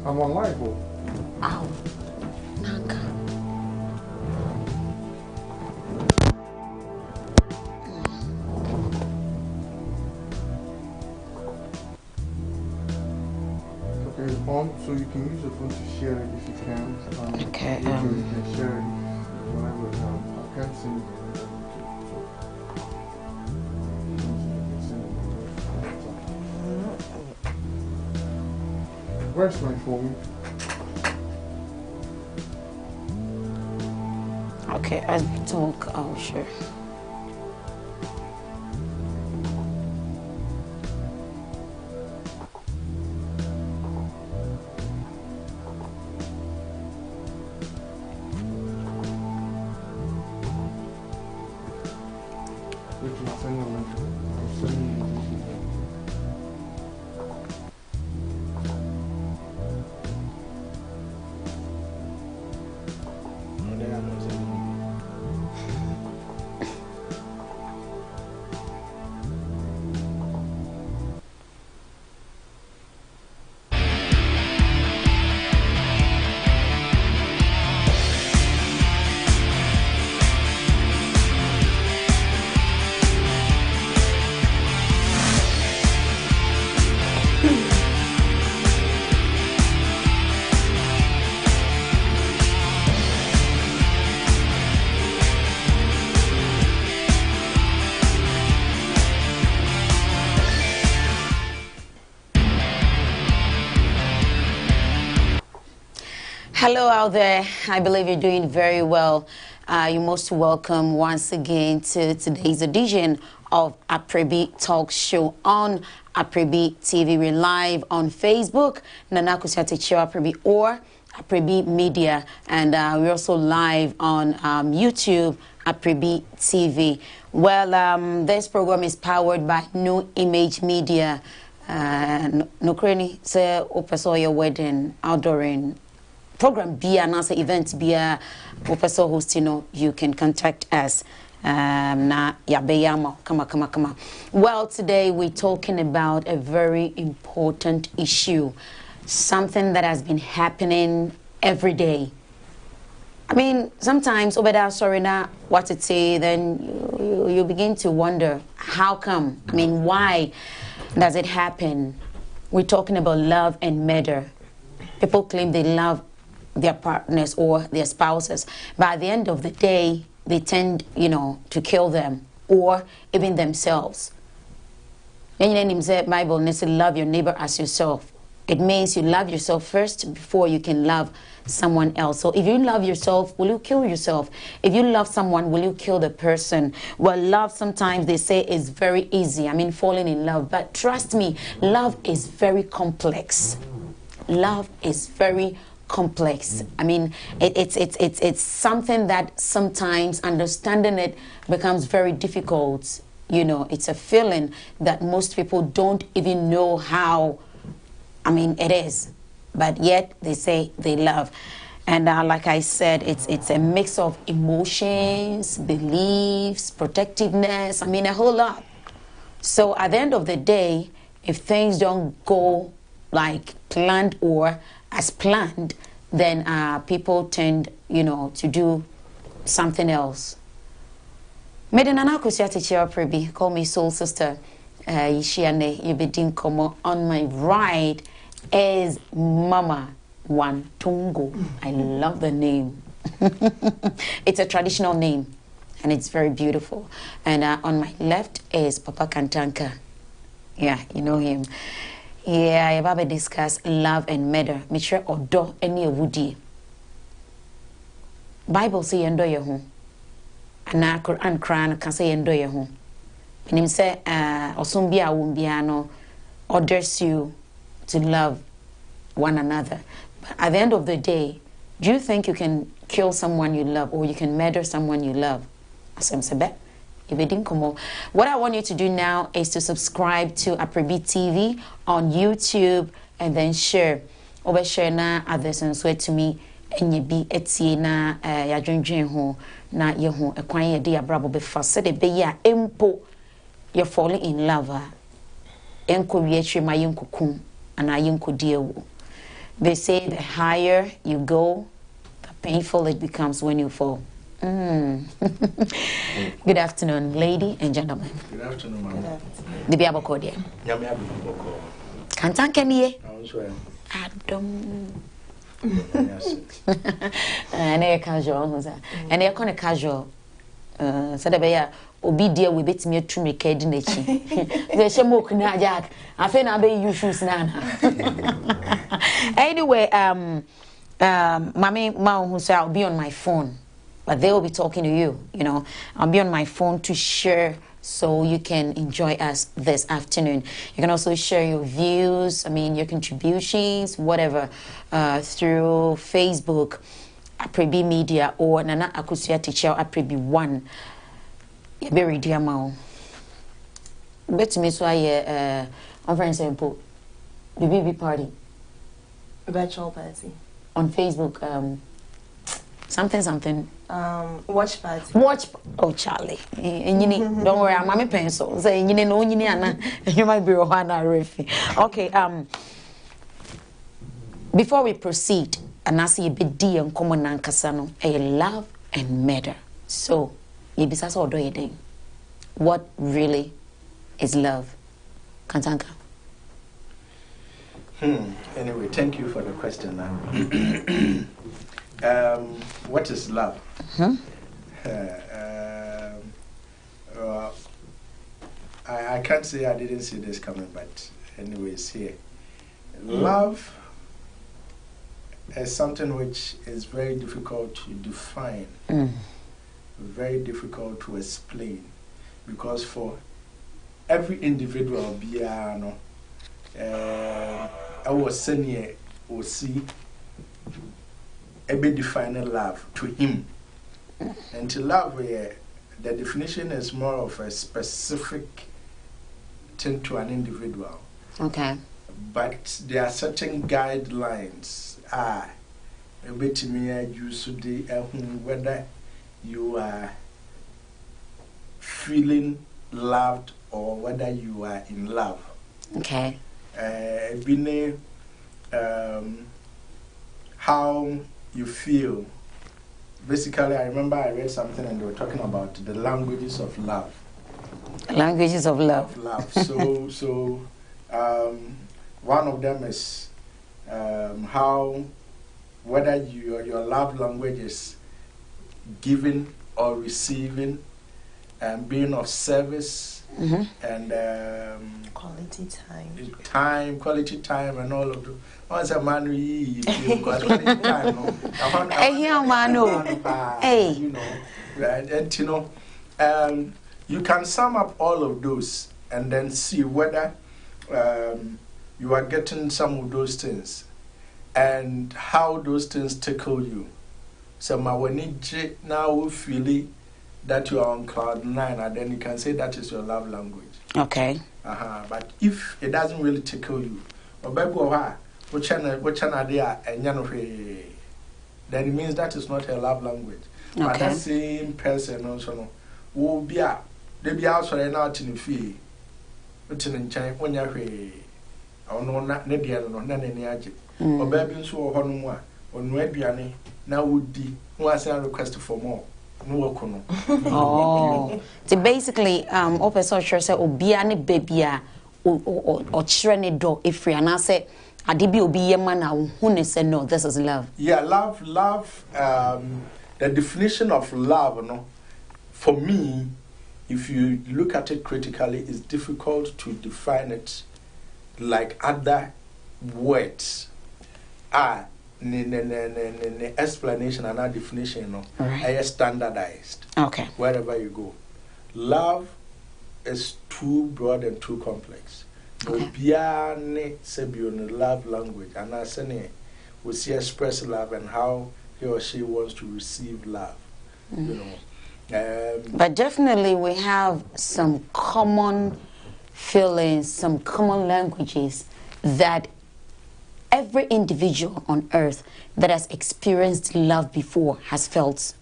I'm on live. Ow. Nanka. Okay, it's on, so you can use the phone to share it if you can. Okay. You can share it whenever. I can't send it. Where's my phone? Okay, I talk. Oh, sure. Hello out there. I believe you're doing very well. You're most welcome once again to today's edition of Aprebi Talk Show on Aprebi TV. We're live on Facebook, Nana Kusiate Chio Aprebi or Aprebi Media, and we're also live on YouTube, Aprebi TV. Well, this program is powered by New Image Media. No cranny say open your wedding, outdooring program be an answer event be a professor hosting, you can contact us. Na yabeyama kama. Well, today we're talking about a very important issue, something that has been happening every day. I mean, sometimes obeda sorry na what it say, then you begin to wonder how come. I mean, why does it happen? We're talking about love and murder. People claim they love their partners or their spouses, but at the end of the day they tend to kill them or even themselves. And Bible says love your neighbor as yourself. It means you love yourself first before you can love someone else. So if you love yourself, will you kill yourself? If you love someone, will you kill the person? Well, love sometimes they say is very easy. I mean, falling in love, but trust me, love is very complex. Love is very complex. I mean, it's something that sometimes understanding it becomes very difficult. It's a feeling that most people don't even know how, it is, but yet they say they love. And like I said, it's a mix of emotions, beliefs, protectiveness, a whole lot. So at the end of the day, if things don't go like planned or as planned, then people tend, to do something else. Medenana Kusiate Chio Aprebi, call me soul sister. Yishiane Yebedin Komo. On my right is Mama Wantungo. I love the name. It's a traditional name and it's very beautiful. And on my left is Papa Kantanka. Yeah, you know him. Yeah, I have discuss love and murder. Me sure odo any woody. Bible say endo ye ho. Ana Quran kran can say endo ye ho. And him say osumbia wumbiano orders you to love one another. But at the end of the day, do you think you can kill someone you love or you can murder someone you love? Asem sebe. What I want you to do now is to subscribe to Aprebi TV on YouTube and then share. Over share na others and swear to me and ye be etie na ya dwendwen ho na ye ho ekwan ye de abrabo be fa se de be ya empo you falling in love enko wietwe ma yenkokum ana yenkodie wo They say the higher you go, the painful it becomes when you fall. Good afternoon, lady and gentlemen. Good afternoon, ma'am. The Biaboko dear. Yami Abuboko. Can't Kenny? I'm sure. Adam. And a casual, and they are kind of casual. Said a obi dear we bet me to make a dinner. There's a mock na Jack. I think I'll be you shoes nana. Anyway, Mammy Mao who said I'll be on my phone, but they will be talking to you. You know, I'll be on my phone to share so you can enjoy us this afternoon. You can also share your views, your contributions, whatever, through Facebook, Aprebi Media, or Nana Akusia Teacher Aprebi 1. You're very dear, Mao. Bet me so I, on friends simple. The baby party. Virtual party. On Facebook, something. Watch party. Oh, Charlie. Don't worry, I'm a pencil. Say, you know, you might be one refi. Okay, before we proceed, and I see a bit dear and common nankasano, a love and murder. So, you be so do you what really is love? Kantanka. Anyway, thank you for the question. What is love? I can't say I didn't see this coming, but anyways, here. Love is something which is very difficult to define, very difficult to explain, because for every individual, I was saying, or see, be defining love to him. And to love, the definition is more of a specific thing to an individual. Okay. But there are certain guidelines. A bit to me, you should whether you are feeling loved or whether you are in love. Okay. How you feel. Basically, I remember I read something and they were talking about the languages of love. Languages of love. So, one of them is how whether your love language is giving or receiving, and being of service, and quality time, and all of those. Once a man quality time, and you can sum up all of those and then see whether you are getting some of those things and how those things tickle you. So now we feel that you are on cloud 9, and then you can say that is your love language. Okay. But if it doesn't really tickle you, then it means that is not her love language. Okay. But that same person also will be they be out for now in the fee. But in China, when you're not Nadia, no, none any agent. Or baby, so Honua, or Nuebiani, now would be who has a request for more. Oh, so basically, open social say obiane baby or children do if we are say adibi obi man who say no, this is love. Yeah, love. The definition of love, for me, if you look at it critically, it's difficult to define it like other words. Explanation and our definition, are standardized. Okay. Wherever you go, love is too broad and too complex. Obiane sebion love language, and I say we see express love and how he or she wants to receive love. But definitely, we have some common feelings, some common languages that every individual on earth that has experienced love before has felt.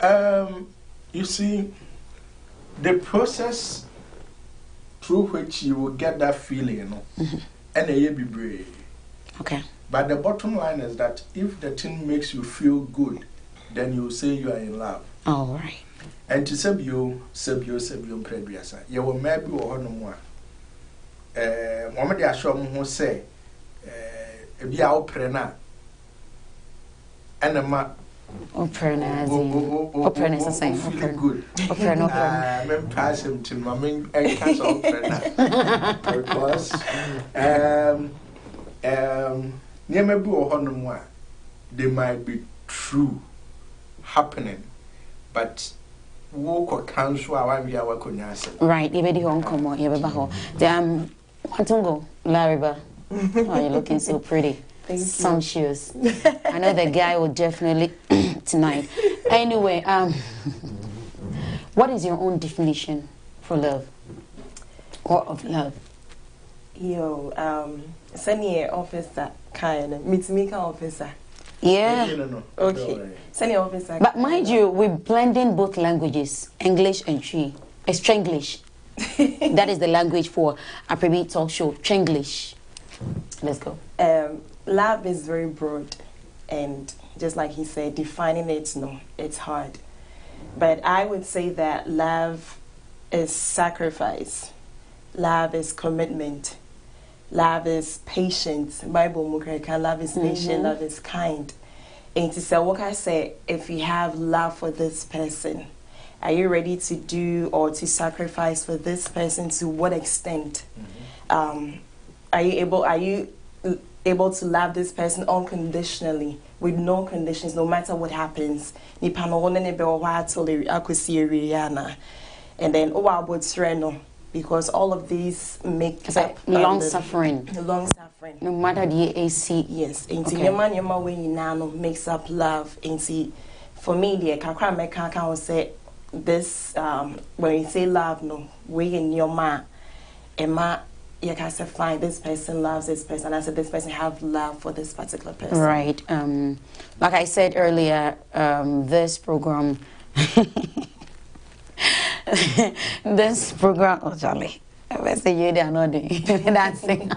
You see, the process through which you will get that feeling, and a be brave. Okay. But the bottom line is that if the thing makes you feel good, then you say you are in love. All right. And to sebio preduasa. You will maybe or no more. Mama de assure me who say, be our prena. And a ma. Oprena is the same. Feel good. Oprena. I'm pass him to my main cast of prena. Because, near be or no more. They might be true happening, but walk or cancel our via our conyas. Right, you better home come on, you better ho. Watungo, Lariba. Oh, you're looking so pretty. Sumptuous. I know the guy will definitely tonight. Anyway, what is your own definition for love or of love? Senior officer kind meet me officer. Yeah. Okay. Senior officer. But mind you, we're blending both languages, English and Tree. It's Chenglish. That is the language for Aprebi talk show. Chenglish. Let's go. Love is very broad, and just like he said, defining it, no, it's hard. But I would say that love is sacrifice. Love is commitment. Love is patience. Bible mukreka, love is patient, love is kind. And to say, what I say, if you have love for this person, are you ready to do or to sacrifice for this person? To what extent? Are you able to love this person unconditionally, with no conditions, no matter what happens? And then because all of these make up long suffering. Long suffering. No matter the AC. Yes. Okay. Makes up love. For me, the kakra meka say this when you say love, no, we in your ma, Emma. You can say, fine, this person loves this person. I said, this person have love for this particular person. Right. Like I said earlier, this program, oh, Charlie, I say you they are not doing dancing.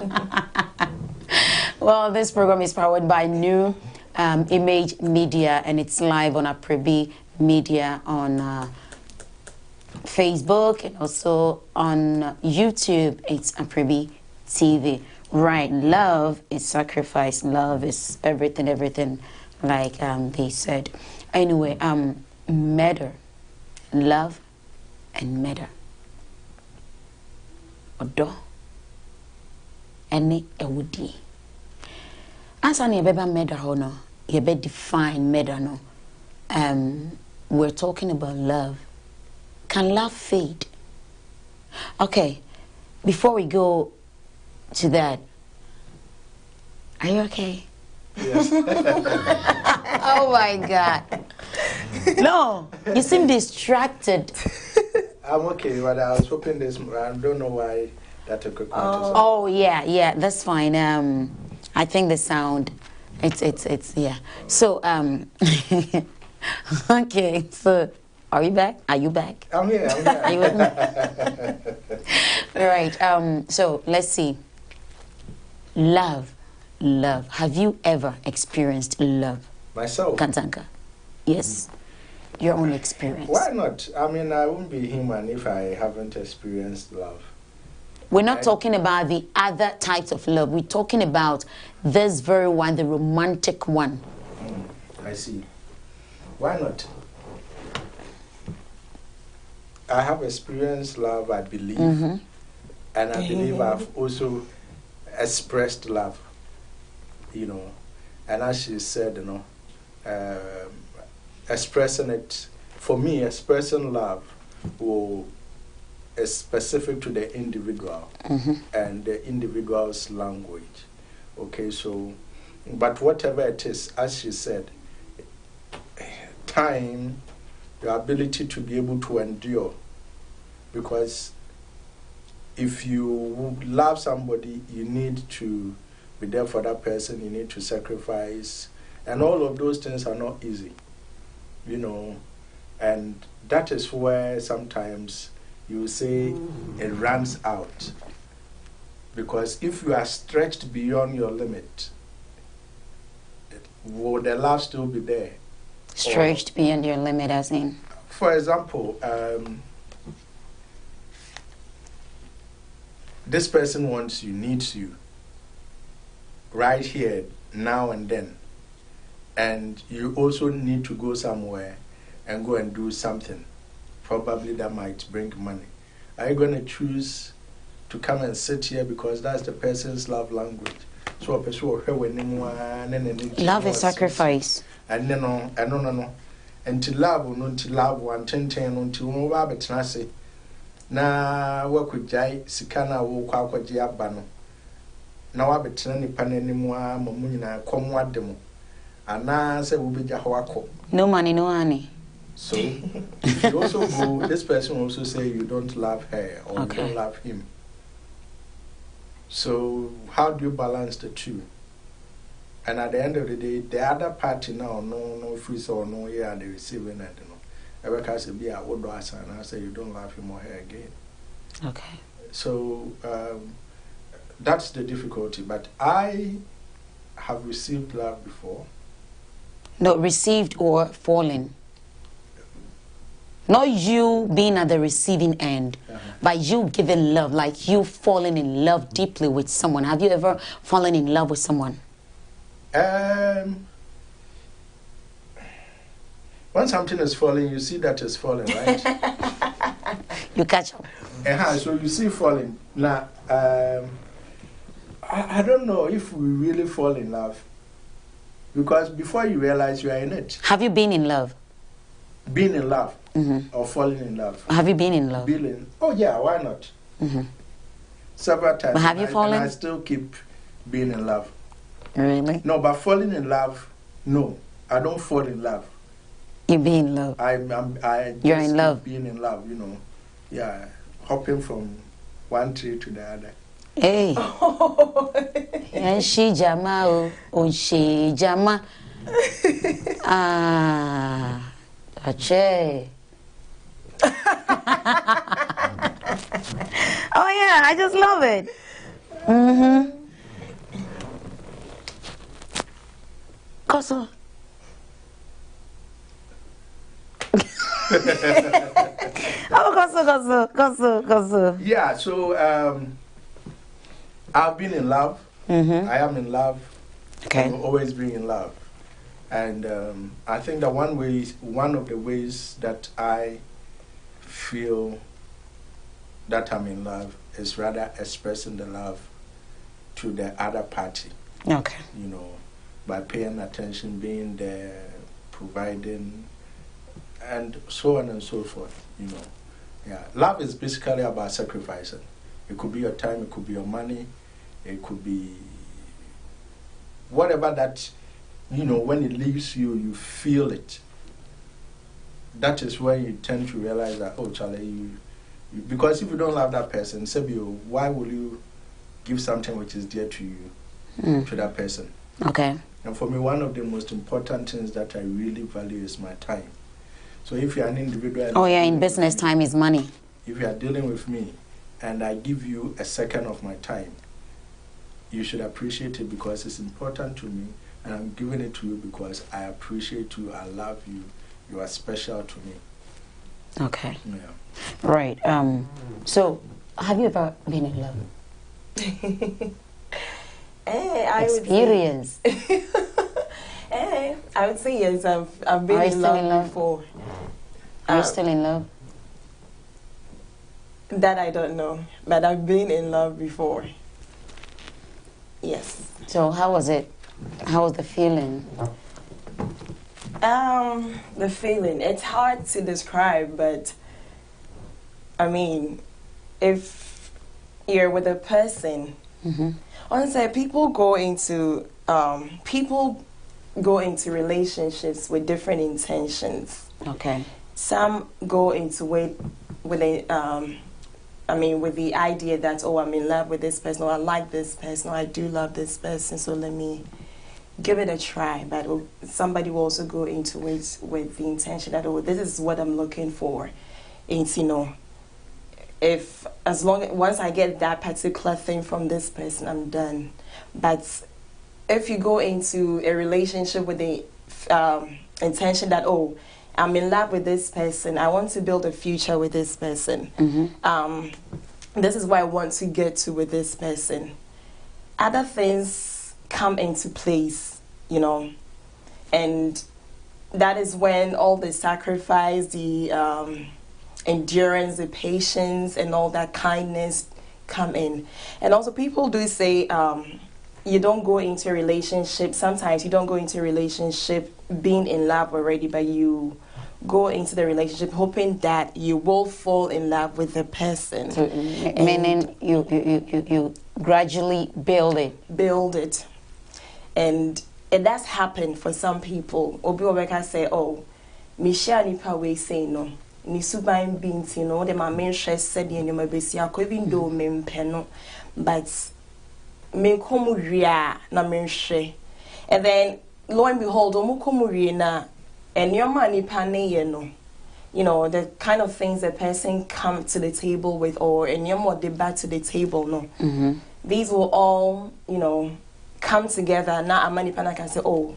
Well, this program is powered by New Image Media, and it's live on Aprebi Media on Facebook and also on YouTube. It's Aprebi TV. Right. Love is sacrifice. Love is everything, like they said. Anyway, matter. Love and matter. Odo. Any ewudi. Asa ni beba matter hono. Yebe define matter no. We're talking about love. Can love fade? Okay, before we go to that, are you okay? Yes. Oh my God. No, you seem distracted. I'm okay, but I was hoping this. I don't know why that took a Oh yeah, that's fine. I think the sound, it's yeah. So okay, so. Are you back? Are you back? I'm here. Are you with me? All right. So let's see. Love. Have you ever experienced love? Myself. Kantanka. Yes. Your own experience. Why not? I mean, I wouldn't be human if I haven't experienced love. We're not talking about the other types of love. We're talking about this very one, the romantic one. I see. Why not? I have experienced love, I believe, and I believe I've also expressed love, and as she said, expressing it, for me, expressing love is specific to the individual and the individual's language, okay, so, but whatever it is, as she said, time, your ability to be able to endure. Because if you love somebody, you need to be there for that person, you need to sacrifice, and all of those things are not easy, and that is where sometimes you say it runs out. Because if you are stretched beyond your limit, will the love still be there? Stretched beyond your limit, as in? For example, this person wants you, needs you, right here, now and then. And you also need to go somewhere and go and do something, probably that might bring money. Are you going to choose to come and sit here because that's the person's love language? So a person love is sacrifice. And no. And to love one ten until one betrayal. Na work with Jai Sikana wo kwa kwaji abano. Na wa betrayal ni paneni mu a mamunina komwa demo. Ana se wo beja ho. No money, no honey. So if you also go, this person will also say you don't love her or you don't love him. So how do you balance the two? And at the end of the day, the other party now no free or no yeah they receiving it. Ever cast a beer would ask and I say you don't love him or her again. Okay. So that's the difficulty. But I have received love before. No, received or fallen. Not you being at the receiving end, but you giving love, like you falling in love deeply with someone. Have you ever fallen in love with someone? When something is falling, you see that it's falling, right? You catch up. So you see falling. Now, I don't know if we really fall in love. Because before you realize you are in it. Have you been in love? Being in love or falling in love? Have you been in love? Oh yeah, why not? Several times. But have you fallen? And I still keep being in love. Really? No, but falling in love, no. I don't fall in love. You be in love. You're in love. Being in love, you know. Yeah, hopping from one tree to the other. Hey. And she jama o she jama. Ah, ache. Oh yeah, I just love it. Koso. Koso. Yeah, so I've been in love. I am in love. Okay. I've always been in love. And I think that one of the ways that I feel that I'm in love is rather expressing the love to the other party. Okay. You know, by paying attention, being there, providing, and so on and so forth, you know. Yeah, love is basically about sacrificing. It could be your time, it could be your money, it could be whatever that, you know, when it leaves you, you feel it. That is when you tend to realize that, oh, Charlie, because if you don't love that person, Sebio, why will you give something which is dear to you, to that person? Okay. And for me, one of the most important things that I really value is my time. So if you're an individual... Oh yeah, in business, time is money. If you are dealing with me and I give you a second of my time, you should appreciate it because it's important to me, and I'm giving it to you because I appreciate you, I love you, you are special to me. Okay. Yeah. Right. So, have you ever been in love? Experience. I would say yes. I've been in love before. Are you still in love? That I don't know, but I've been in love before. Yes. So how was it? How was the feeling? The feeling, it's hard to describe, but I mean, if you're with a person, honestly, people go into relationships with different intentions. Okay. Some go into it with a with the idea that, oh, I'm in love with this person, or I like this person, or I do love this person, so let me give it a try. But somebody will also go into it with the intention that, oh, this is what I'm looking for. And, you know, if once I get that particular thing from this person, I'm done. But if you go into a relationship with the intention that, oh, I'm in love with this person, I want to build a future with this person, this is what I want to get to with this person, other things come into place, you know, and that is when all the sacrifice, the endurance, the patience, and all that kindness come in. And also people do say you don't go into a relationship, sometimes you don't go into a relationship being in love already, but you go into the relationship hoping that you will fall in love with the person. So, meaning you gradually build it. And it does happen for some people. Obi Obeka say, oh, Michelle nipa we say no. Ni suban binti no de ma menhwe said the nyoma besi akọ even though me mpeno, but me komu ria na menhwe. And then lo and behold, omo komu ria na enyoma nipa ne ye no. You know, the kind of things the person come to the table with, or enyoma they back to the table no. These will all, you know, come together. Now a man can say, oh,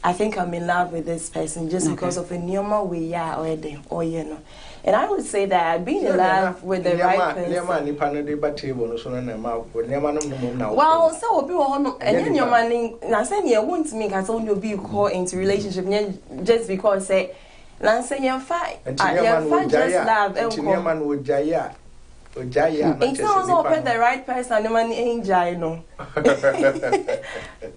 I think I'm in love with this person just because of a normal way, yeah, already, or you know. And I would say that being in love with the right person. Well, so people, and then your money, now saying you won't make us only be called into relationship just because say, now saying you're fine, just love. It's not also the right person, the money ain't jai, no.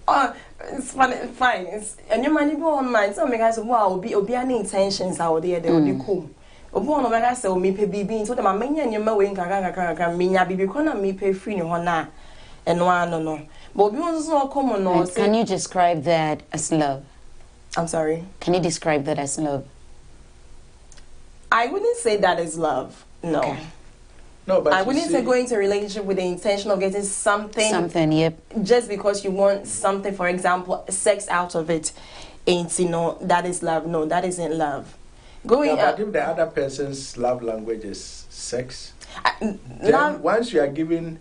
Oh, it's fine. It's and your money go on mine. So make us wow, be any intentions out there, they will be cool. Obo no make us say me pay bibi, so the my many and your way in kaka me nya bibi kona me pay free no na. And no. But obi wants to come no. Can you describe that as love? I'm sorry. Can you describe that as love? I wouldn't say that is love. No. Okay. No, but I wouldn't say go into a relationship with the intention of getting something. Something, yep. Just because you want something, for example, sex out of it, ain't, you know, that is love. No, that isn't love. Going. But if the other person's love language is sex, then once you are giving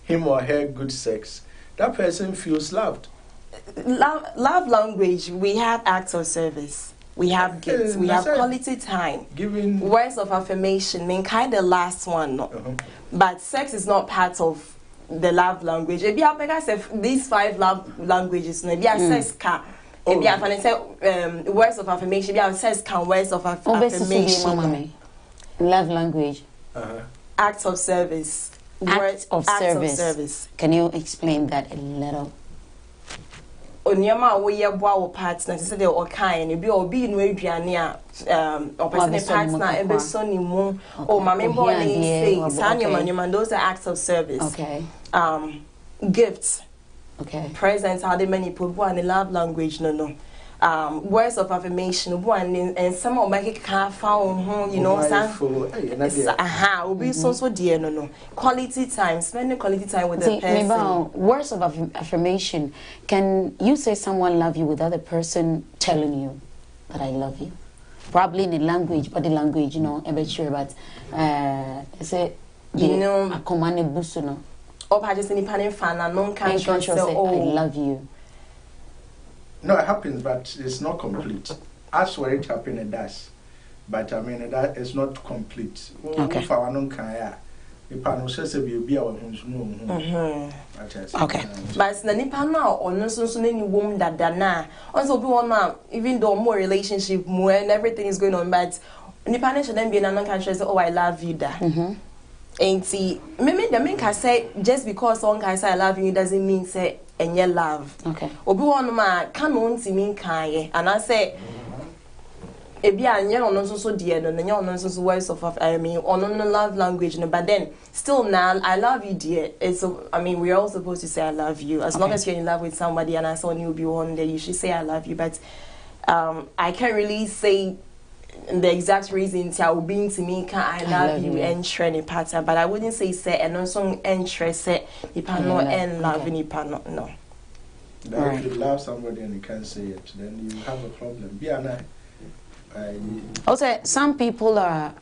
him or her good sex, that person feels loved. Love language. We have acts of service. We have gifts. We have quality time. Giving words of affirmation. Mean kind of last one, no. But sex is not part of the love language. If you have these 5 love languages, no, if you have sex can. If you have words of affirmation, if you have sex can words of affirmation. Love language. Acts of service. Acts of service. Can you explain that a little? Onyama we ye boa wo partner say dey o kan e bi obi no aduane a o person partner e be so ni mu o ma me boy say sanyama those are acts of service. Okay. Gifts. Okay. Presents how they many people and the love language no. Words of affirmation and some of my can found you know be so dear no quality time, spending quality time with the person. Words of affirmation, can you say someone love you without the person telling you that I love you? Probably in a language, body language, you know, a bit sure, but say you know a command boost no or just any pan fan and non can say I love you. No, it happens, but it's not complete. As where it happened, it does. But I mean, that is not complete. Okay. Okay. Okay. But the nipa now or no so any woman that na also be one now, even though more relationship more and everything is going on, but nipa should then be an unconscious say, oh, I love you that. And see, maybe the main can say just because one guy say I love you doesn't mean say and your love. Okay. Obi one ma can on to mean kan and I say ebi anya ono so dear no nya ono so words of I mean ono no love language no, but then still now I love you dear. It's I mean we're all supposed to say I love you as long as you're in love with somebody and I saw you be one day you should say I love you, but I can't really say the exact reasons I will be to me can I love you and training pattern, but I wouldn't say and also interest if I know and love any partner no. If you love somebody and you can't say it, then you have a problem. Also, some people are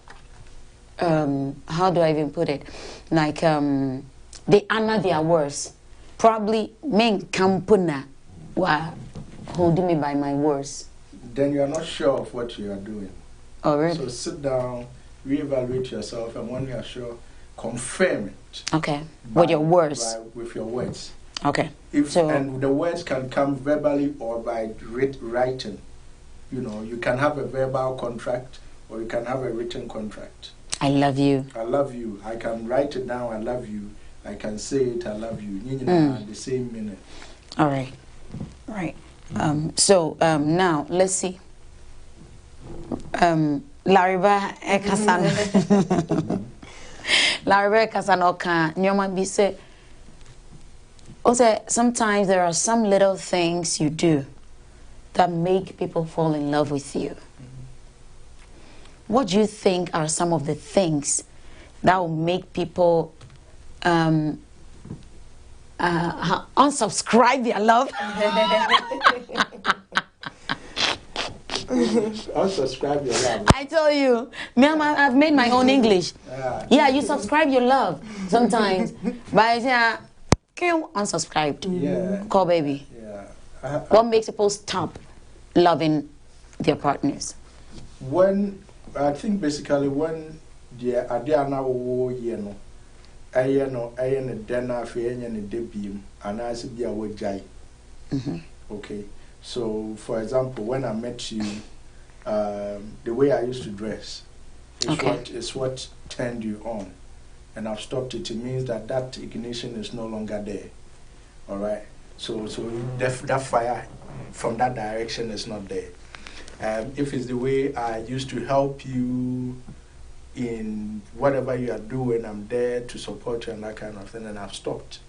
how do I even put it? Like, they honor their words. Probably, men kampuna wa holding me by my words. Then you are not sure of what you are doing. Oh, really? So sit down, reevaluate yourself, and when you are sure, confirm it. Okay. With your words. With your words. Okay. And the words can come verbally or by writing. You know, you can have a verbal contract or you can have a written contract. I love you. I love you. I can write it down, I love you. I can say it, I love you. The same meaning. All right. Right. Now, let's see. Lariba Ekasano. Lariba Ekasano can Nyoma be say. Also, sometimes there are some little things you do that make people fall in love with you. What do you think are some of the things that will make people unsubscribe their love? Unsubscribe your love. I tell you, I've made my own English. Yeah, you subscribe your love sometimes. But I say, unsubscribed. Yeah. Call baby. Yeah. What makes people stop loving their partners? When I think basically when the idea now dinner for any debut and I said okay. So for example, when I met you, the way I used to dress is what turned you on. And I've stopped it. It means that ignition is no longer there. All right. So that fire from that direction is not there. If it's the way I used to help you in whatever you are doing, I'm there to support you and that kind of thing, and I've stopped.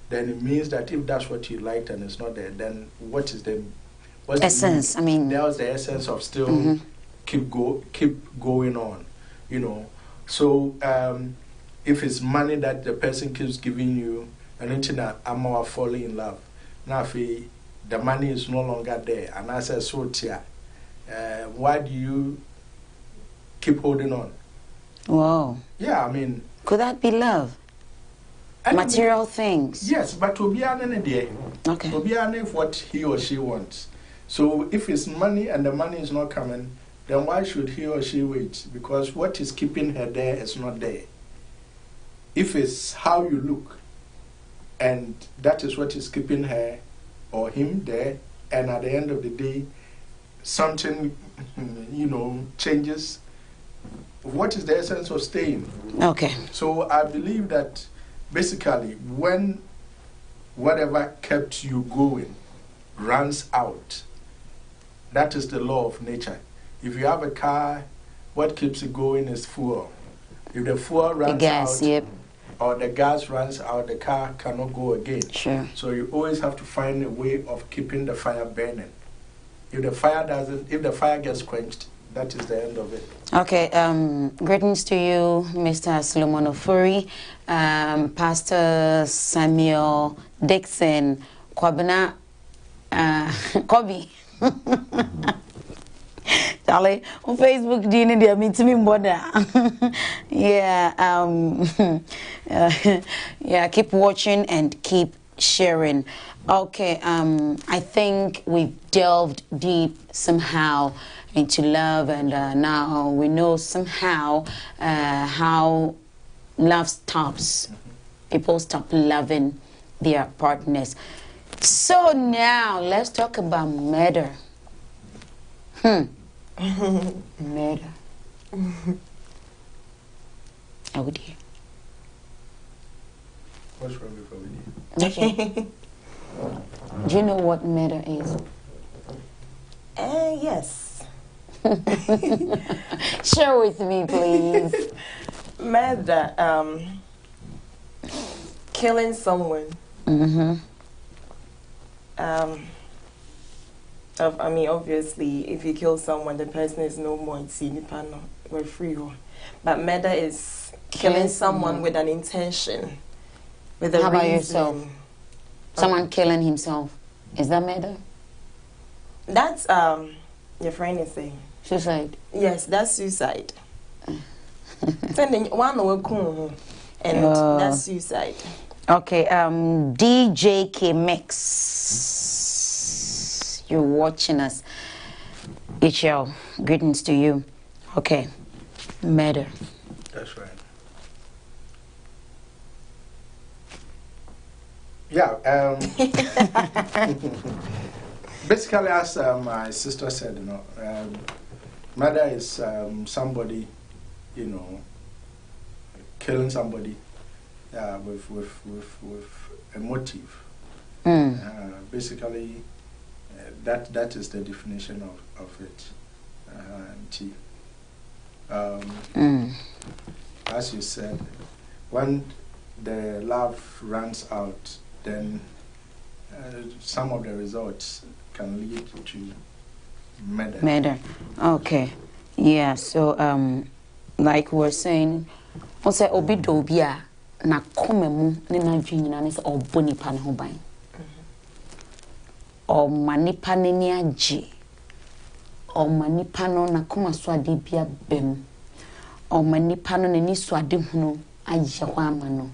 Then it means that if that's what you liked and it's not there, then what's essence? That was the essence of still keep going on, you know. So if it's money that the person keeps giving you, and until that I'm more falling in love. Now if the money is no longer there, and I say so tia, why do you keep holding on? Wow. Yeah, I mean, could that be love? Material things. Yes, but to be an idea. Okay. To be an what he or she wants. So if it's money and the money is not coming, then why should he or she wait? Because what is keeping her there is not there. If it's how you look, and that is what is keeping her or him there, and at the end of the day, something, changes, what is the essence of staying? Okay. So I believe that basically when whatever kept you going runs out, that is the law of nature. If you have a car, what keeps it going is fuel. If the fuel runs out, or the gas runs out, the car cannot go again. Sure. So you always have to find a way of keeping the fire burning. If the fire gets quenched, that is the end of it. Okay. Greetings to you, Mr. Solomon Ofori, Pastor Samuel Dixon, Kwabena, Kobe. Charlie, on Facebook, do you need to meet me more? Yeah, keep watching and keep sharing. Okay, I think we've delved deep somehow into love, and now we know somehow how love stops. People stop loving their partners. So now let's talk about murder. Murder. Oh dear. What's wrong with over Okay. Do you know what murder is? Yes. Share with me, please. Murder, killing someone. Obviously, if you kill someone, the person is no more. It's we're free. But murder is killing someone with an intention. With a How about reason. yourself? Someone killing himself. Is that murder? That's your friend is saying. Suicide. Yes, that's suicide. Sending one or cool, and that's suicide. Okay, DJ K Mix, you're watching us. HL, greetings to you. Okay, murder. That's right. Yeah. Basically, as my sister said, you know, murder is somebody, you know, killing somebody with a motive. Basically, that is the definition of it. As you said, when the love runs out, then some of the results can lead to murder. Murder. Okay. Yeah. So like we're saying, on say obi do bia na come mu ne na dwin na ne say oboni pa ne ho ban. O manipa ne ni age. O manipa no na koma so ade bia bem. O manipa no ne ni so ade hunu agye ho ama no.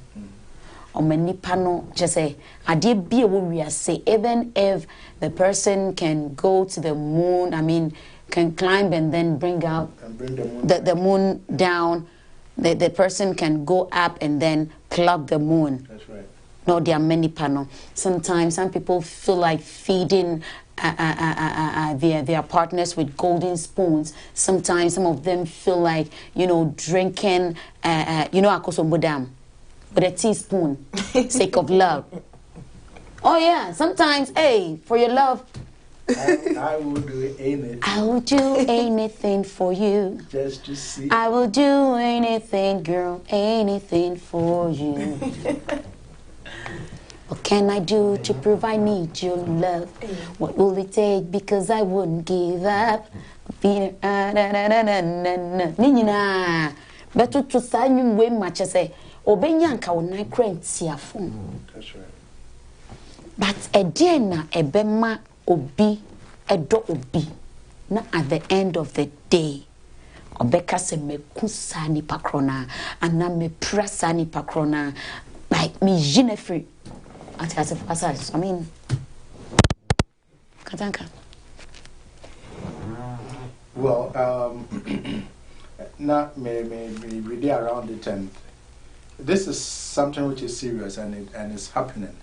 O manipa no just say ade bia wo wi say even if the person can go to the moon, I mean can climb and then bring out the moon down. The person can go up and then plug the moon. That's right. No, there are many panel. Sometimes some people feel like feeding their partners with golden spoons. Sometimes some of them feel like, you know, drinking, akosombodam with a teaspoon, sake of love. Oh yeah, sometimes, hey, for your love, I will do anything. I will do anything for you. Just to see. I will do anything, girl, anything for you. What can I do to prove I need your love? What will it take? Because I wouldn't give up. Nina, better to sign you way much as say, Obenyanka will not crank tearful. That's right. But a dinner, a bema. Obi edo obi na at the end of the day obeka se me kusa ni pakrona ana me pressa ni pakrona like me jinefree as I mean katanka. Well, now me read around it, and this is something which is serious and it's happening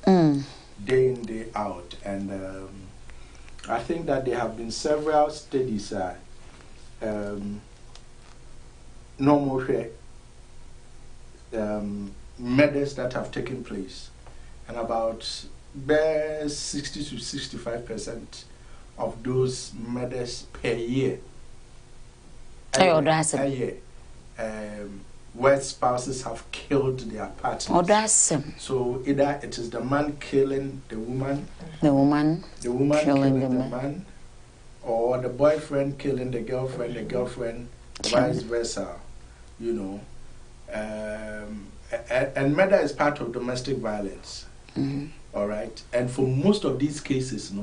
day in, day out, and I think that there have been several studies, murders that have taken place, and about 60 to 65% of those murders per year. A year. Where spouses have killed their partners. So either it is the man killing the woman, the woman killing the man, or the boyfriend killing the girlfriend, vice versa, you know. And murder is part of domestic violence. All right, and for most of these cases,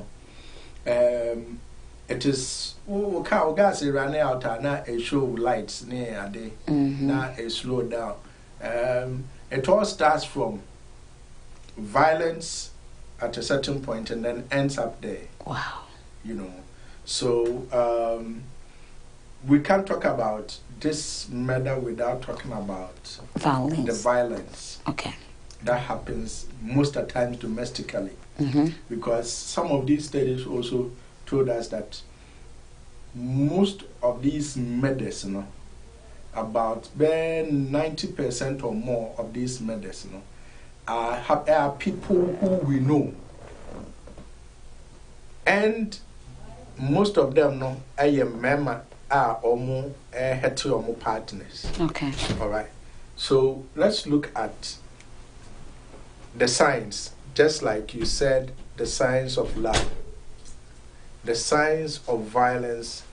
it is gas running out and now a show lights near a day, now a slow down. It all starts from violence at a certain point and then ends up there. Wow. You know, so we can't talk about this murder without talking about violence. The violence. Okay. That happens most of the times domestically, because some of these studies also told us that most of these murders, about 90% or more of these murders, are people who we know, and most of them, are almost hetero partners. Okay. All right. So let's look at the signs, just like you said, the signs of love. The signs of violence,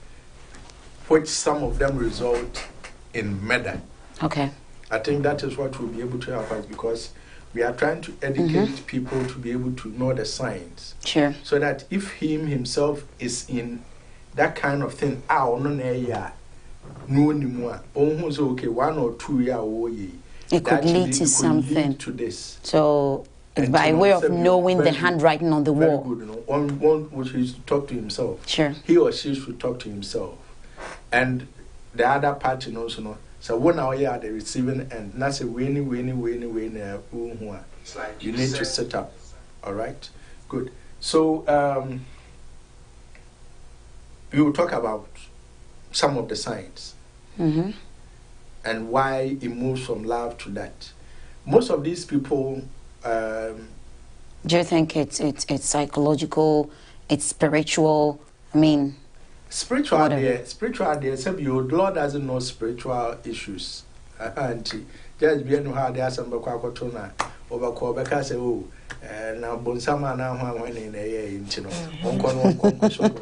which some of them result in murder. Okay. I think that is what will be able to help us, because we are trying to educate people to be able to know the signs. Sure. So that if himself is in that kind of thing, no anymore. Almost okay, 1 or 2 years. It could lead to something. To this. So, by way of knowing the handwriting on the wall. Very good, one which is to talk to himself. Sure. He or she should talk to himself. And the other party also know. So when now you are the receiving end, that's a winning. It's like you need to set up. All right. Good. So we will talk about some of the signs and why it moves from love to that. Most of these people. Do you think it's psychological? It's spiritual? I mean. Spiritual there, except your Lord doesn't know spiritual issues. Auntie, just be no how there are some bakwa over Quebec say, oh, now Bonsama now when in a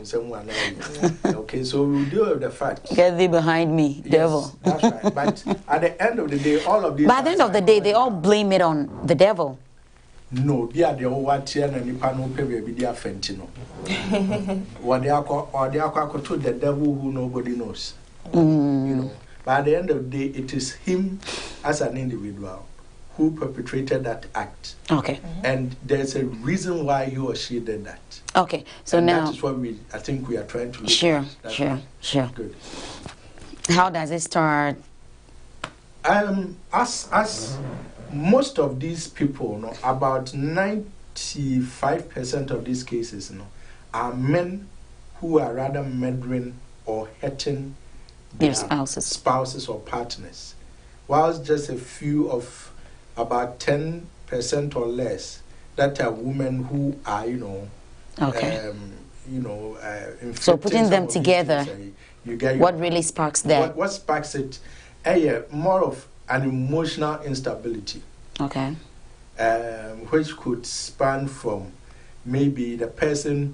someone. Okay, so we'll deal with the fact. Get thee behind me, yes, devil. That's right. But at the end of the day, all of these. By the end of the day, they all blame it on the devil. No, they are the old tier and the panel pay be their fentino. What they are to the devil who nobody knows. You know. But at the end of the day, it is him as an individual who perpetrated that act. Okay. And there's a reason why he or she did that. Okay. So and now that is what I think we are trying to look Sure. Good. How does it start? As most of these people, about 95% of these cases, are men who are rather murdering or hurting their spouses or partners, whilst just a few of about 10% or less that are women who are, so putting them together, you get what really sparks that? What sparks it? More of an emotional instability. Okay. Which could span from maybe the person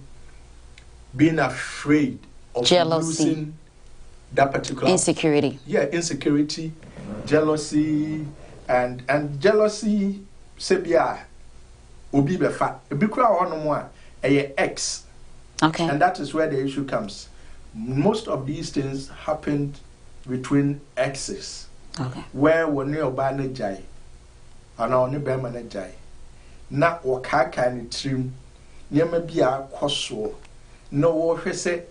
being afraid of losing that particular insecurity. Yeah, insecurity, jealousy, and jealousy. Sebia, obi befa, obi kura ono mo a ex. Okay. And that is where the issue comes. Most of these things happened between exes. Okay. Where when you oba na jai, ana oni be ma na jai, na wakaka ni trim, nyema bia koso, no wo hwese.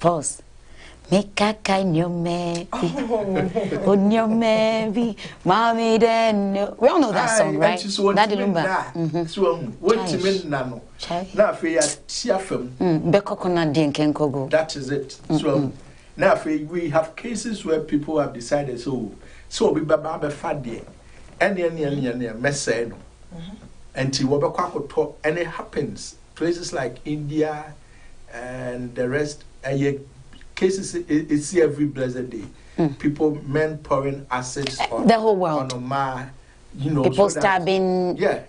Pause. Mekaka nyome, onyome, mami den. We all know that song, right? That lumba. So what to mean nano? Na fe ya tiafem. Bekoko na den kenkogo. That is it. So now we have cases where people have decided so we baba be fa de. Any message no. Until we be kwakoto, and it happens places like India and the rest. Cases it's every blessed day. People, men pouring acids on the whole world. On people so stabbing. Yeah.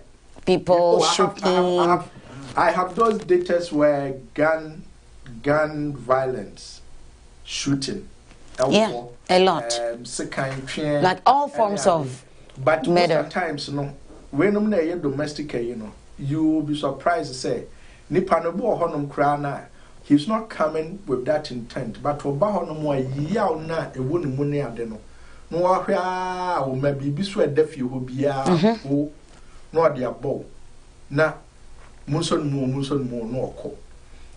People shooting. I have those data where gun violence, shooting. Yeah, a lot. Like all forms of but murder. Most times, when you domestic, you will be surprised to say, Nipa no bo honum krana. He's not coming with that intent, but for Bahono, yaw na a woman money at no. No, or maybe be sweat deaf you will be no, dear bow. Na Muson more, no call.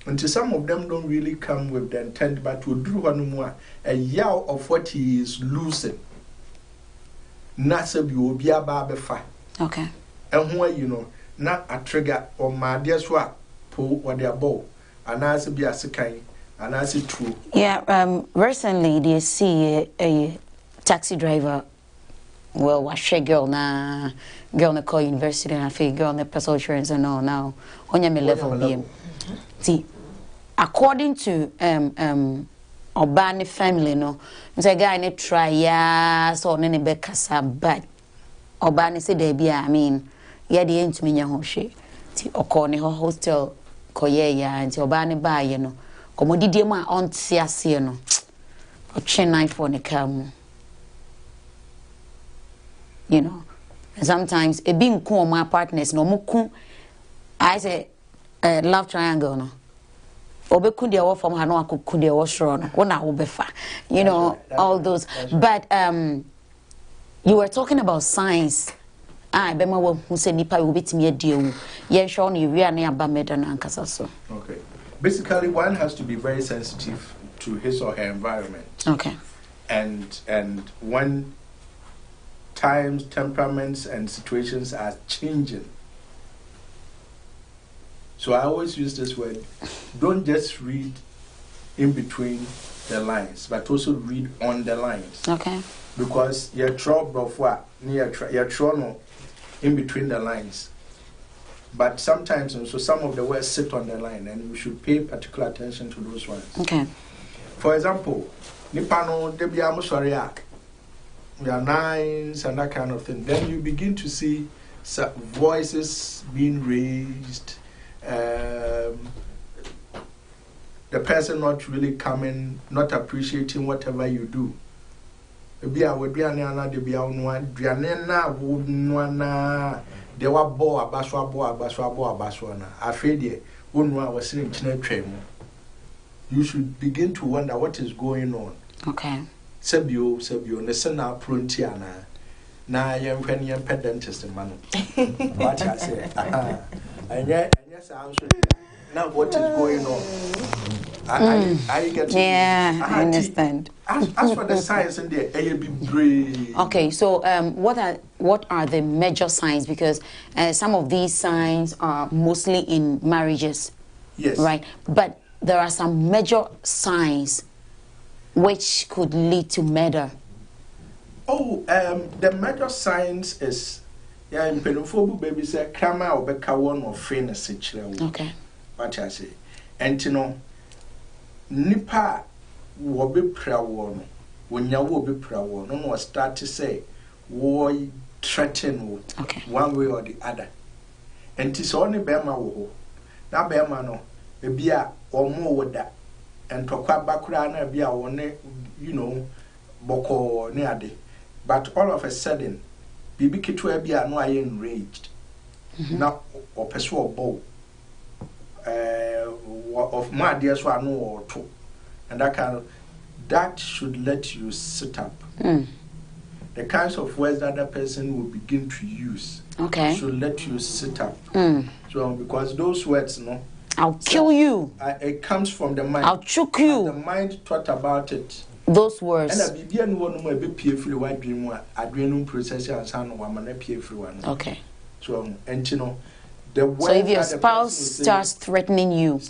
Until some of them don't really come with the intent, but will do one more a yaw of what he is losing. Nasa will be a barbefa. Okay. And where not a trigger or my dear swap, pull what their bow. And as be as a kind, and as it true. Yeah, recently they see a taxi driver. Well, wash a girl na call university and I feel girl na personal insurance and all now. On your level BM. See, according to Obani family, no, the guy ne try ya so nene be kasa but Obani say they be I mean, yeah the end to me nyahoshe. See, okone ho hostel. Koye ya nti oba ne ba ye no komodidie mu a onte ase no otwe knife for ne kam and sometimes e bi nku my partners no muku I say love triangle no obeku de wo from hano akoku de wo shro no wona wo befa you know all those but you were talking about science bema wo hu se nipa wo betimi adiewu ye hwe no wi an aba meda na ankasa so. Okay, basically one has to be very sensitive to his or her environment. Okay. And when times, temperaments and situations are changing, so I always use this word, don't just read in between the lines, but also read on the lines. Okay. Because you're no in between the lines. But sometimes also some of the words sit on the line, and we should pay particular attention to those ones. Okay. For example, Nipano Debia Musoriak, we are nines and that kind of thing. Then you begin to see voices being raised, the person not really coming, not appreciating whatever you do. Bia we biana de bia onwa duane na wo nwana de wa bo abaso na afede onwa wasire ntina twam. You should begin to wonder what is going on. Okay. Sebio ne sena prontiana na yemfani dentist man. What I say. And yes now what is going on? I get to I understand. As for the signs in there, okay, so what are the major signs? Because some of these signs are mostly in marriages. Yes. Right. But there are some major signs which could lead to murder. Oh, the major signs is in penophobu baby say krama or beka one or fairness. Okay. What I say. And you know, nipa will be prayer one when you will be prayer one. No more start to say, war threaten one way or the other. And tis only Bema wo. Now Bema no, a beer or more with that. And to quite background, be a one, you know, boko near day. But all of a sudden, Bibi Kitwe be a no I enraged. Now, or pursue a bow. Of my dears one or two, and that should let you sit up. The kinds of words that that person will begin to use should let you sit up. So because those words, no, I'll kill you. It comes from the mind. I'll choke you. The mind thought about it. Those words. And I begin one more be peerful white dream one adrenal process and son one man peerful one. Okay. So and you know. So if your spouse starts threatening you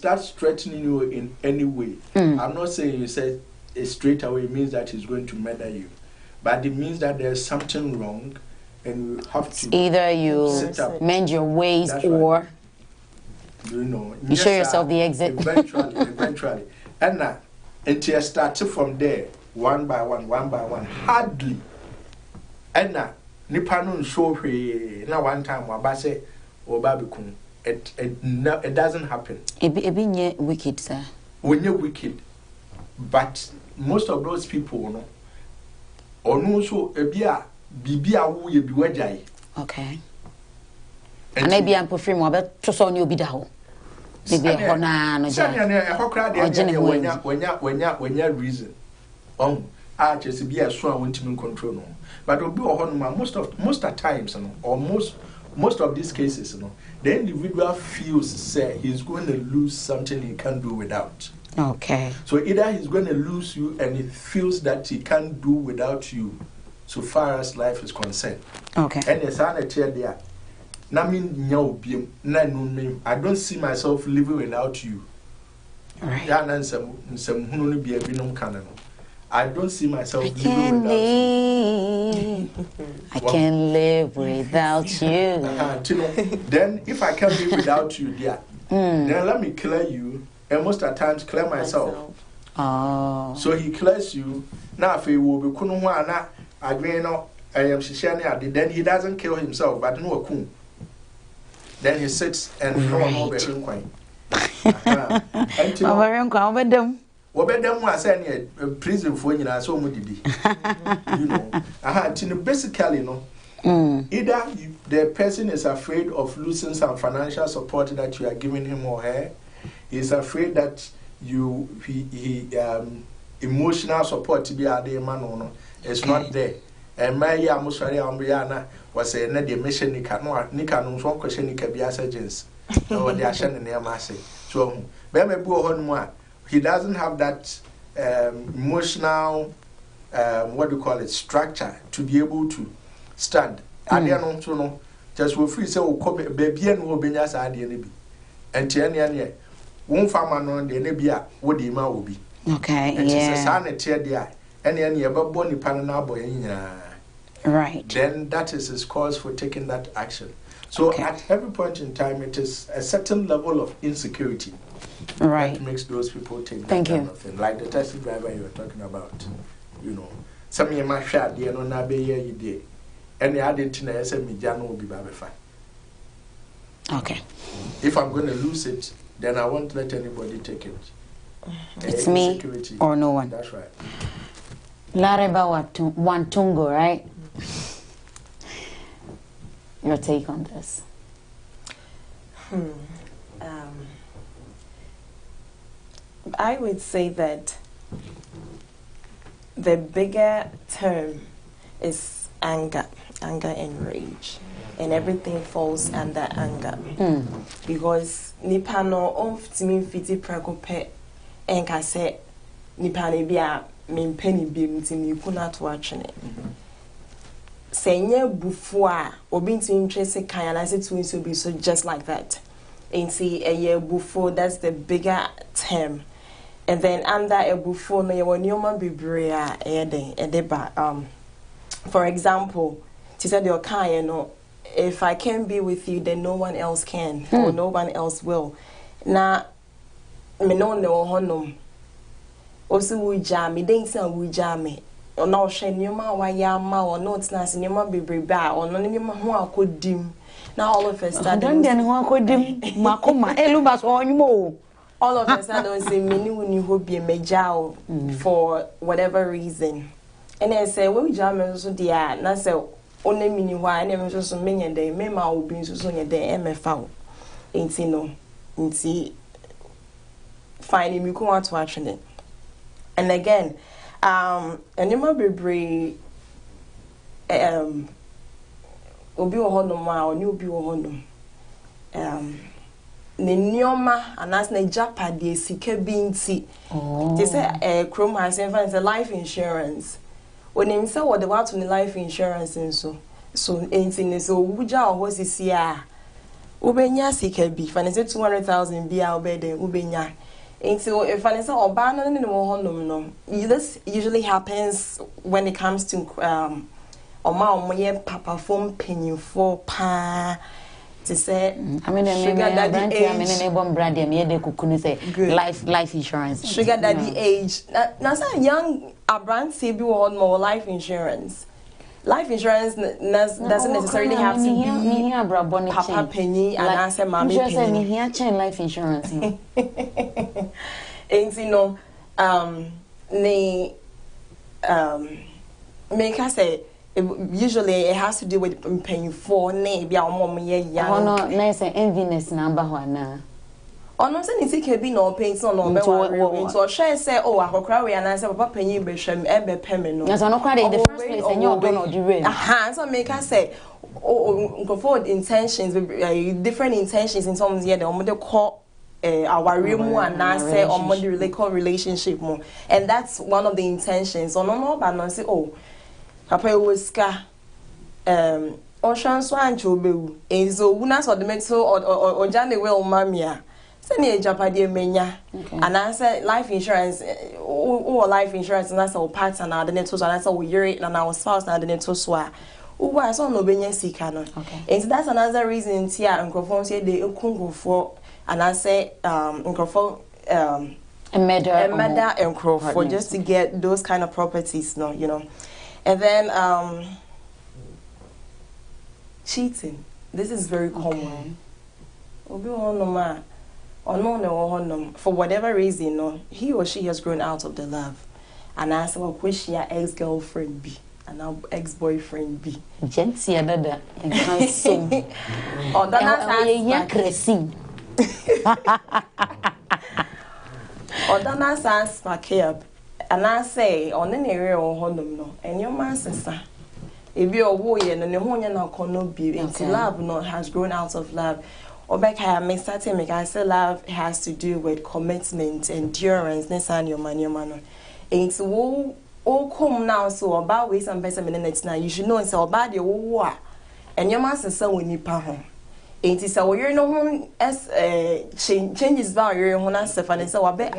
in any way, I'm not saying you say it straight away means that he's going to murder you, but it means that there's something wrong, and you have to either you mend your ways or you show yourself the exit. Eventually, and now until you start from there, one by one, hardly, and now nipa no show now one time wabase. It doesn't happen. It wicked, sir. When you're wicked, but most of those people, no, or no, so bibia who you be wajai. Okay. And maybe I'm preferring more about to son you be the maybe a hona no when you reason. I just be a swan when to control no. But most of times, or most of these cases, the individual feels say he's going to lose something he can't do without. Okay. So either he's going to lose you and he feels that he can't do without you so far as life is concerned. Okay. And there's an chair there. I don't see myself living without you. Right. I don't see myself living without you. I can't live without you. Then if I can't live without you, then let me clear you, and most of the times clear myself. Oh. So he clears you. Now if he will be kunuwana, then he doesn't kill himself, but no kun. Then he sits and no more prison for you so you know. Basically, either the person is afraid of losing some financial support that you are giving him or her, he's afraid that emotional support to be a day man no it's not there. And my ya musari ambriana was a na de mission nika no so question nika bi asagents. No they are shining near massy. So be me bu ho no he doesn't have that emotional what do you call it, structure to be able to stand. Ade no so no just we free say o ko baby en wo benya sa ade ne bi. Enti ene won fama no de ne bi a wo de ma wo bi. Okay, and yeah. It's a sign there. Any boni panana boy. Right. Then that is his cause for taking that action. So at every point in time, it is a certain level of insecurity that makes those people take that kind of thing. Like the taxi driver you were talking about, you know. Some of my share, they no na be ye day. Any identity na me jano will be fine. Okay. If I'm going to lose it, then I won't let anybody take it. It's me or no one. That's right. Lareba Wantungo, right? Your take on this? I would say that the bigger term is anger and rage, and everything falls under anger. Because nipa no oftimi fiti prakope enka se nipa ne bia me mpani bi mtimi kuna to atwene. Senye bufu a obi ntimi ntwese kan na se to so be so just like that. And see a year before, that's the bigger term. And then under a before no you nyoma bibrea for example, she said your kind, if I can be with you, then no one else can, or no one else will. Now, me no honum. Also, we jam me, didn't say we jam me. Or no, she nyoma wa yama, or no, it's not nyoma bibrea, or no nyoma who I could dim. Now all of us started. All of us started saying, "Many will hope be a major for whatever reason." And I say, "We jam so dear." And I say, "Only mini why never so many and they may ma will be so near the MFO." Ain't no, ain't see. Finding me come out to action it. And again, and you might be brave. Obi wo hono ma oni obi wo hono ne nyoma anas na japade sika bi nti they say chrome has a life insurance onim say what the what on life insurance so enti ne so wuja o hosisi a ubenya sika bi fa ne say 200,000 bi a obede ubenya enti if I say oba no ne wo hono no this usually happens when it comes to papa phone penny for pa to say sugar daddy age life insurance sugar daddy age now say young brand say be want more life insurance doesn't necessarily have to be papa penny and answer mommy penny life insurance and make us say usually it has to do with paying for name be our mom young no nice enviness number one no say it can be no pain so no be so share say oh akokra we and say papa panyin be hwem e be peme no so no kwade in the first place and you don't know the way so make us say go forward intentions different intentions in terms here the omode call our remu and say omode relationship more, and that's one of the intentions so no but no say oh papa was ska ocean swan chobewu enzo una so the metal or jane well mamia send a japade menya and I said life insurance or life insurance and that's our partner na the neto so that's our year na our spouse na the neto so I saw no benya sika no and that's another reason tia nkrofo say they kungo for and I say nkrofo a murder and for just to get those kind of properties no you know. And then cheating. This is very common. For whatever reason, no, he or she has grown out of the love. And I said, well, which your ex-girlfriend be? And our ex-boyfriend be? Gentia dada and handsome. Oh, that's Odana sans makeup. And I say on an area or honum no, and your man sister. If you're a warrior and the whole yana kono be into love no has grown out of love. Or back I may start to make I say love has to do with commitment, endurance, nesan your man. It's all come now so about ways and better minutes now. You should know it's about your war. And your man sister when you home. It is a year no one as changes value when I say and so I bet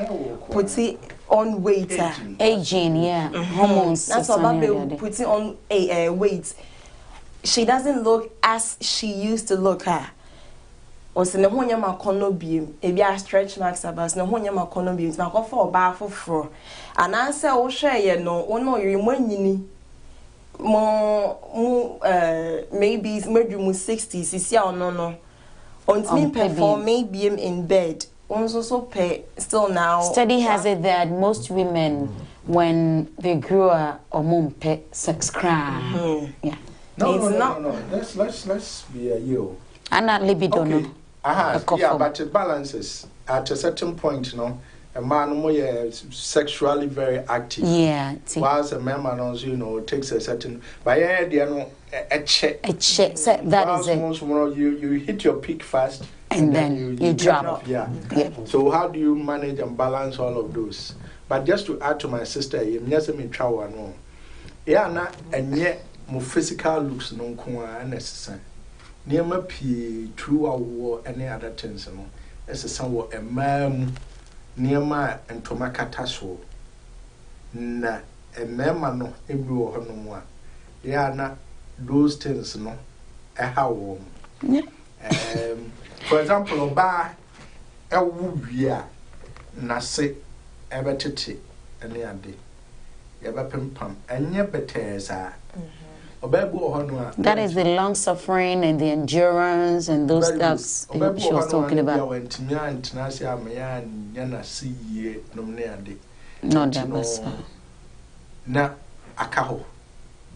put it on weight. Aging, yeah. Hormones. That's what Babe put it on a weight. She doesn't look as she used to look her. Or se ne ho nyama kono biem e bia stretch marks about ne ho nyama kono biem ma ko for ba foforo ana se wo hwe ye no ono yiri manyini mo maybe maybe mu 60s sisi a ono no on me perform maybe in bed so pay still now. Study has it that most women when they grow up or mumpe sex crime. Yeah. No. Let's be a you. And not libido. Okay. Yeah, but it balances at a certain point, a man more sexually very active. Yeah. Whilst a man also, takes a certain. But yeah, a check. So that is it. You hit your peak fast, and then you drop. Yeah. So how do you manage and balance all of those? But just to add to my sister, you never me travel no. Yeah, na and yet more physical looks no necessary. Near my pee, true our war, any other things, as a somewhat a man near my and to my catastrophe. Na a mamma every no more. They are not those things, a how warm. For example, bar a woobia, na say, ever titty, and the other. Ever pum, and yet better. That is the long suffering and the endurance and those stuffs she was talking about. No, that na akaho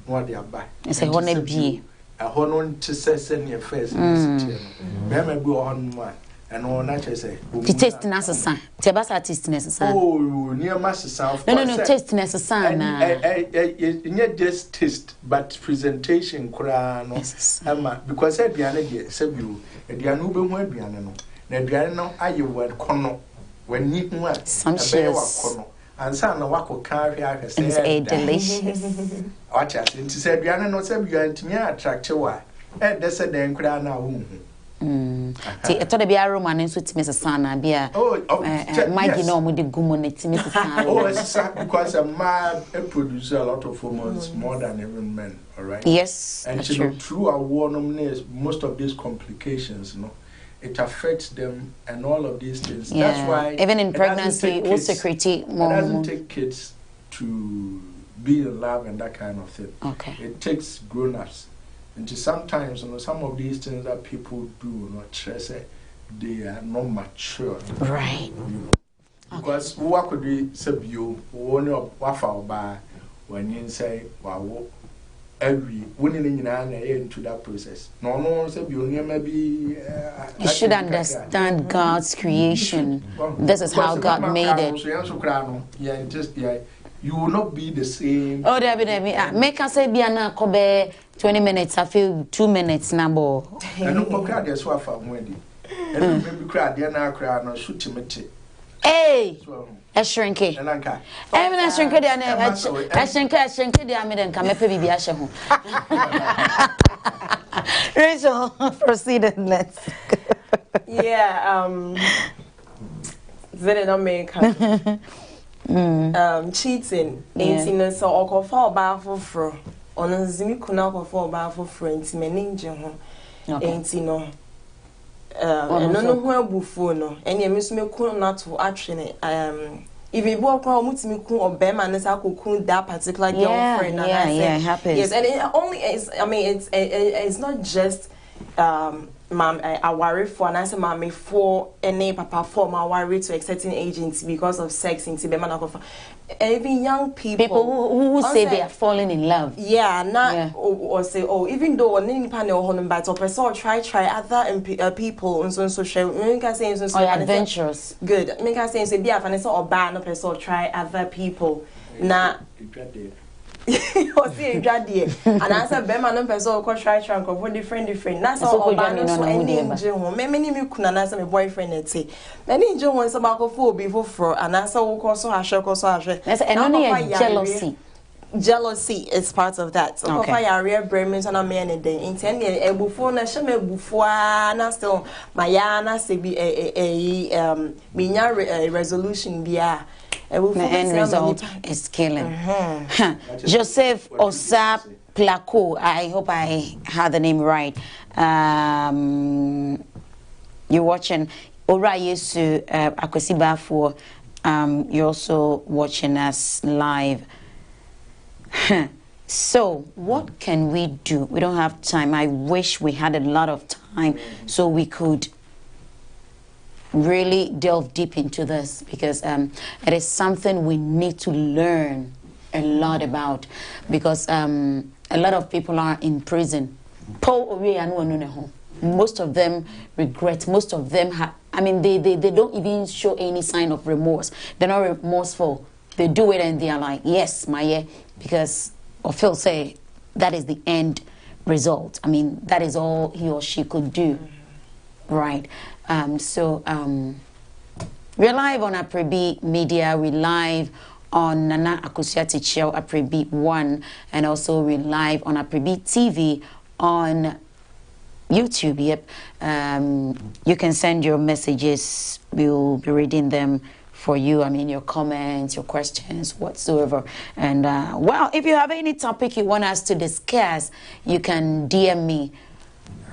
what they buy. It's a honey bee. A honor to say near first. Remember, go on one. And all natural say, taste necessary. Tebasa taste necessary. Oh, near Master South. No, taste necessary. Not just taste, but presentation, because I be an idea, said you, a Dianuba won't be an Diano, I you were corner when you want some shares. And son of Wako carry out a delicious. Watch us into said Diana, no, said you and to me attract you. And that's a damn crown now. I thought be a Roman and sweet Mrs. Sana be a mighty no with the gummonity Mrs. Sana. Oh, it's because a man produces a lot of hormones more than even men, all right? Yes, and through our war most of these complications, it affects them and all of these things. Yeah. That's why even in pregnancy, also critique more. It doesn't take kids to be in love and that kind of thing. Okay. It takes grown-ups. And sometimes, some of these things that people do, not stress, they are not mature. Right. Because what could we say you only waffle by when you say, wow, every winning into that process. No, say you maybe. You should understand God's creation. This is how God made it. Yeah, just you will not be the same. Oh, there make us say, Biana Kobe 20 minutes. I feel 2 minutes now. I don't cry. That's why I'm ready. And maybe cry. They are now crying or shoot him. Hey, a shrinky. Even a shrinky, a shrinky, I made and come up with Biasha. Rachel, proceed. Let's. Yeah, America. Cheating, 18 so or fall back for on a zimi kuna fall back for friends, meninja home. 18 no. And no where buffo, and you miss me cool not to actually. If you walk around with me cool or bem and it's cool that particular girlfriend. Yeah, it happens. Yes, and it only is. I mean, it's not just I worry for and I say mommy for any papa for my worry to a certain agency because of sex in Tibet. Even young people who say they are falling in love. Yeah, not or say even though any panel on but or person try other people and so share. Make us say so adventurous. Good. Make us say be a fan or ban no person try other people. Na or see daddy and I said be man no person ko try for different. That's all ban so any home. Many me kuna na say my boyfriend et say. Many enjoy one so ba ko fo be for and I say wo ko so ahwe. That's jealousy. Jealousy is part of that. So okay. If I real Bremen and a man in the intend a before na shame before na still my yana say be a resolution be a the end result is killing. Joseph Osap Placo, I hope I had the name right. You're watching Ora Yesu Akwesiba for you're also watching us live. So what can we do? We don't have time. I wish we had a lot of time so we could really delve deep into this, because it is something we need to learn a lot about, because a lot of people are in prison. Most of them regret. Most of them they don't even show any sign of remorse. They're not remorseful. They do it and they are like, yes, my because or Phil say that is the end result. I mean, that is all he or she could do, right? So we're live on Aprebi Media. We're live on Nana Akosua Teacher Aprebi 1, and also we're live on Aprebi TV on YouTube. Yep. You can send your messages. We'll be reading them for you. I mean, your comments, your questions, whatsoever. And well, if you have any topic you want us to discuss, you can DM me,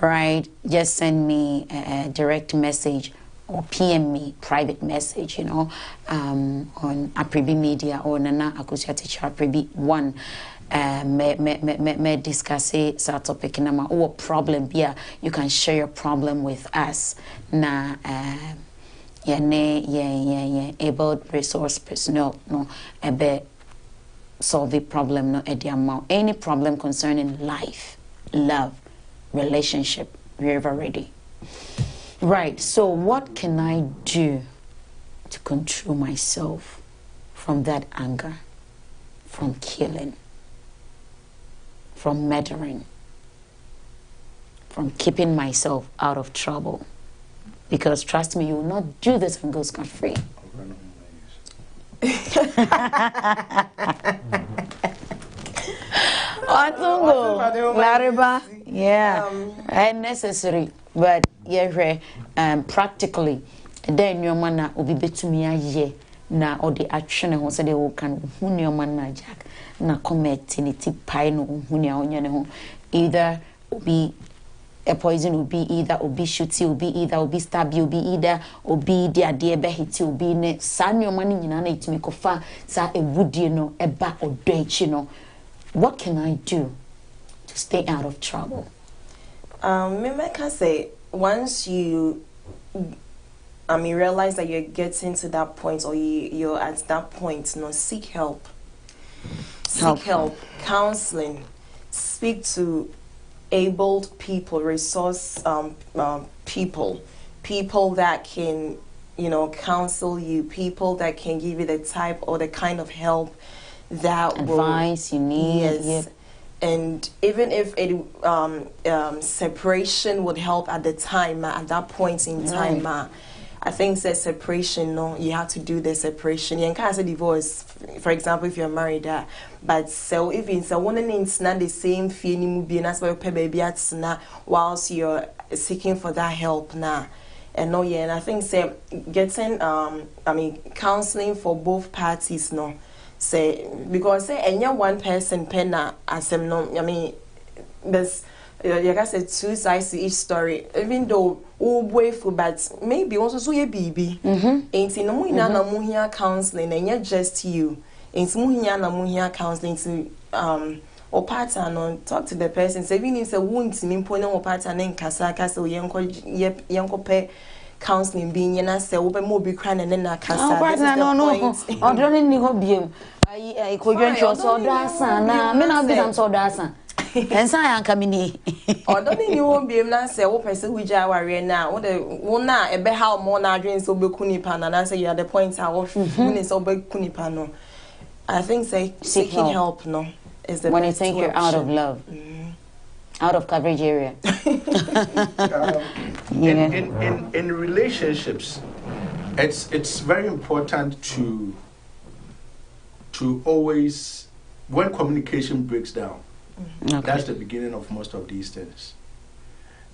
right? Just send me a direct message or PM me private message, you know, on Aprebi Media or Nana Akosua Teacher Aprebi 1. Me discuss sa topic nama or problem bia, you can share your problem with us. Na able resource personnel no ebe solve the problem no ediamount. Any problem concerning life, love, relationship, we're ever ready. Right, so what can I do to control myself from that anger, from killing, from murdering, from keeping myself out of trouble? Because trust me, you will not do this and go scot-free. Yeah, unnecessary, but yeah, practically. Then your man will be better me na or the action and say they will can who your man na jack na commit in it pie no who either be a poison will be either or be shooty will be either or be stab you be either or be the idea be hit will be ne san your money in an to make fa sa a wood you know a back or date you know. What can I do to stay out of trouble? Maybe I can say once you realize that you're getting to that point or you're at that point, seek help. Seek help, counseling, speak to abled people, resource people that can, counsel you, people that can give you the type or the kind of help that advice you need. Yes. Yep. And even if separation would help at the time, at that point in time, I think that separation, you have to do the separation. You can't say divorce, for example, if you're married, but so if it's one and it's not the same feeling, that's why baby at whilst you're seeking for that help now. And and I think getting counseling for both parties, say because any one person penna as there's like I said, two sides to each story. Even though but maybe also so ye baby. Ain't no more na mo here counseling and yet just you. Ain't mo here na mo here counseling to or pattern on talk to the person. Say even if a wound to me point or pattern in Kasaka, so young pay counseling being and I say open more be crying and then I can no or don't need hobby. I could just so dasa na me na be am so dasa. And say am coming or don't you won't be able to say what person we are now. What the one now a be how more now dreams so be kunipan and I say you are the point how minutes so be kunipan. I think say seeking help no is the when you think you're out of love. Out of coverage area. In relationships, it's very important to always, when communication breaks down, that's the beginning of most of these things.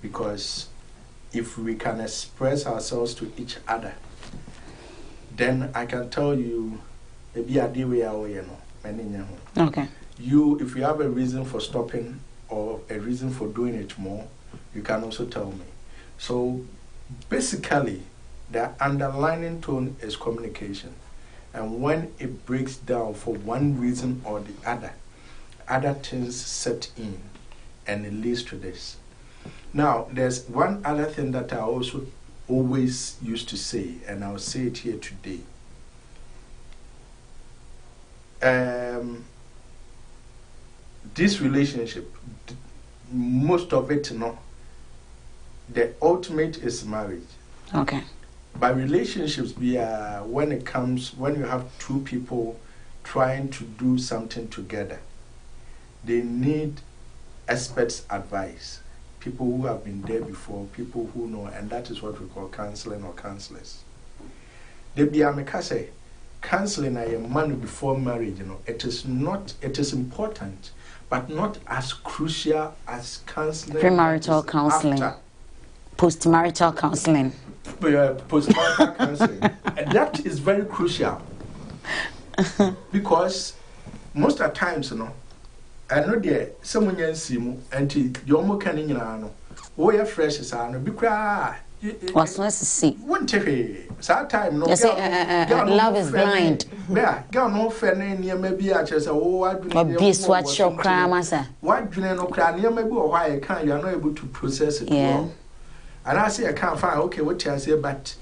Because if we can express ourselves to each other, then I can tell you, okay. If you have a reason for stopping or a reason for doing it more, you can also tell me. So basically, the underlying tone is communication. And when it breaks down for one reason or the other things set in, and it leads to this. Now, there's one other thing that I also always used to say, and I'll say it here today. This relationship, most of it, the ultimate is marriage. Okay. By relationships, when you have two people trying to do something together, they need experts' advice, people who have been there before, people who know, and that is what we call counseling or counselors. Counseling a man before marriage, it is important, but not as crucial as counseling. Premarital counseling, postmarital counseling. Postmarital counseling. And that is very crucial. Because most of the times, I know there someone see mu and you're more canning, oh, you're fresh as I know, because what's nice to see. One time, no, love is blind. Yeah, go no fair name, maybe I just be swatch your crime, sir. What do you know, cry near maybe why I can't, you are not able to process it. Yeah. And I say, I can't find, okay, what I say, but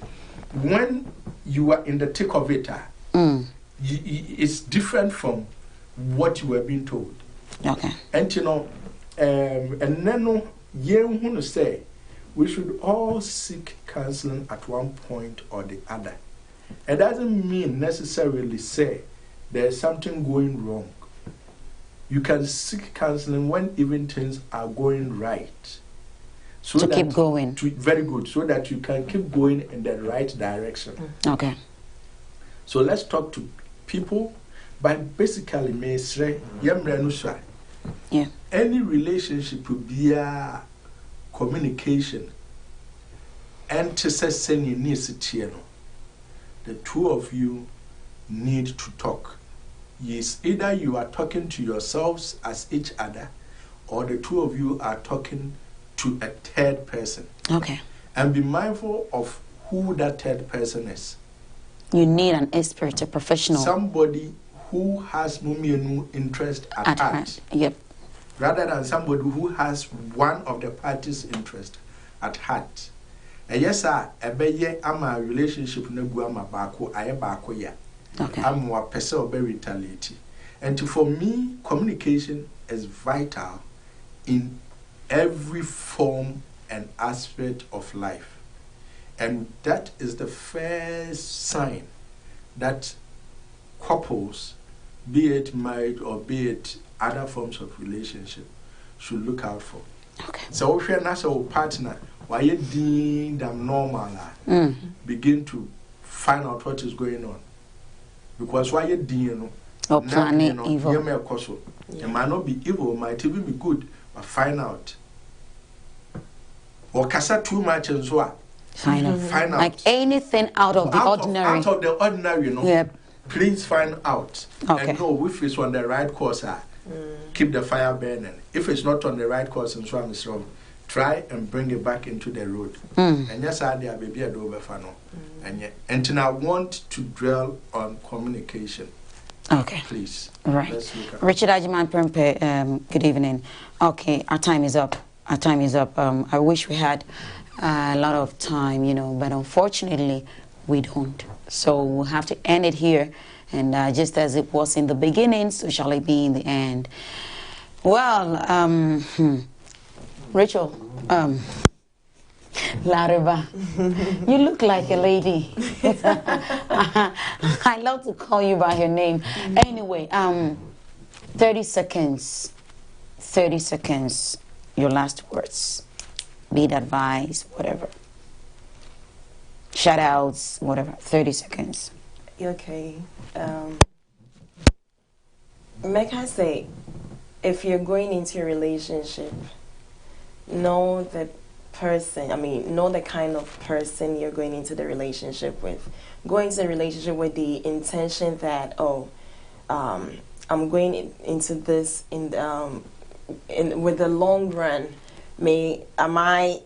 when you are in the thick of it, it's different from what you were being told. Okay. And and then you want to say, we should all seek counseling at one point or the other. It doesn't mean necessarily say there's something going wrong. You can seek counseling when even things are going right. So to keep going. Very good. So that you can keep going in the right direction. Okay. So let's talk to people. But basically, yeah. Any relationship will be a communication. And to say the two of you need to talk. Yes, either you are talking to yourselves as each other, or the two of you are talking to a third person. Okay. And be mindful of who that third person is. You need an expert, a professional. Somebody who has no interest at heart. Yep. Rather than somebody who has one of the parties' interest at heart. And yes, sir, I'm a relationship nebu ama bako, aye bako ya. Okay. I'm a person of retaliate. And for me, communication is vital in every form and aspect of life. And that is the first sign that couples, be it married or be it other forms of relationship, should look out for. Okay. So if you're not a partner, why you deem them normal, begin to find out what is going on. Because why you deem or planning evil. It might not be evil, it might even be good, but find out. Or kasa too much and so on. Find out. Like out. Anything out of the ordinary. Out of the ordinary, Yep. Please find out. Okay. And know if it's on the right course. Keep the fire burning. If it's not on the right course and so on is wrong, try and bring it back into the road. And yes, I did baby a do fano. And I want to dwell on communication. Okay. Please. Right. Let's look at Richard Ajiman Prempe, good evening. Okay, our time is up. Our time is up. I wish we had a lot of time, you know, but unfortunately, we don't. So we'll have to end it here. And just as it was in the beginning, so shall it be in the end. Well, Rachel, Lariba, you look like a lady. I love to call you by your name. Anyway, 30 seconds. 30 seconds. Your last words. Be it advice, whatever. Shout outs, whatever. 30 seconds. Okay. Like I say, if you're going into a relationship, know the person, know the kind of person you're going into the relationship with. Go into the relationship with the intention that, I'm going into this with the long run. Am I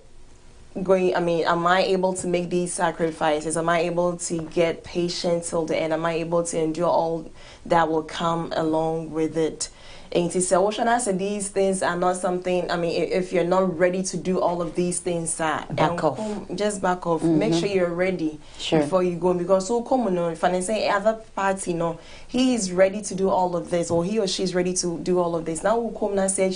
able to make these sacrifices? Am I able to get patient till the end? Am I able to endure all that will come along with it? And to say, what should I say? These things are not something, if you're not ready to do all of these things, back off. Just back off. Make sure you're ready before you go. Because so common, if I say other party, he is ready to do all of this, or he or she is ready to do all of this. Now, who come and say,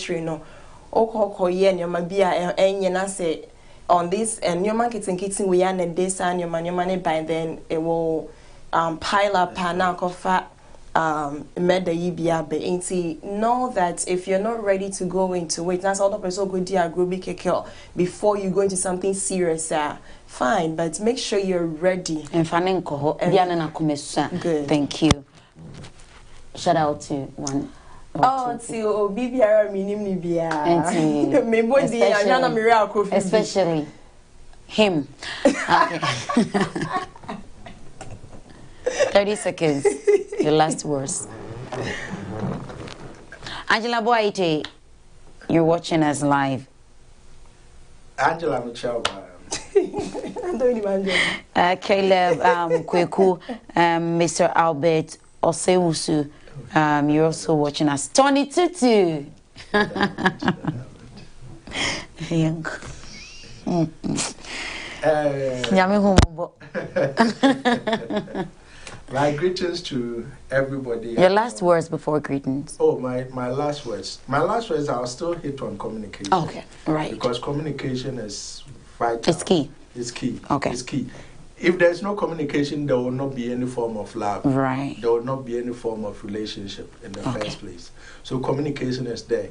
on this, and your market and kitchen we are and this and your money by then it will pile up and know that if you're not ready to go into it, that's all the person good before you go into something serious, fine, but make sure you're ready. And good. Thank you. Shout out to one. To BBR minimum BR. Especially him. Okay. 30 seconds. Your last words. Angela Boite, you're watching us live. Angela Michelle. Caleb Kweku, Mr. Albert Osewusu, you're also watching us. Tony Tutu. My greetings to everybody. Your last words before greetings. Oh, my last words. My last words, I'll still hit on communication. Okay, right. Because communication is vital. It's key. It's key. Okay. It's key. If there's no communication, there will not be any form of love. Right. There will not be any form of relationship in the first place. So communication is there.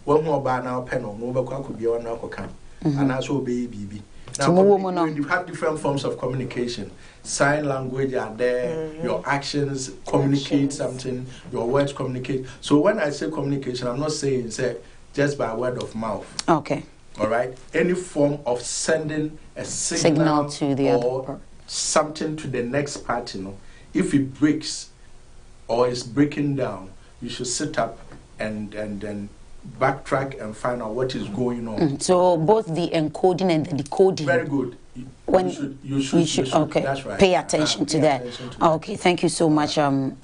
When we are now panel, could be on our account. And also baby. Now, you have different forms of communication. Sign language are there. Your actions communicate something. Your words communicate. So when I say communication, I'm not saying just by word of mouth. Okay. All right. Any form of sending a signal to the or something to the next party. If it breaks or is breaking down, you should sit up and then backtrack and find out what is going on. So both the encoding and the decoding. Very good. You should. Okay. That's right. Pay attention to that. Okay. Thank you so much. My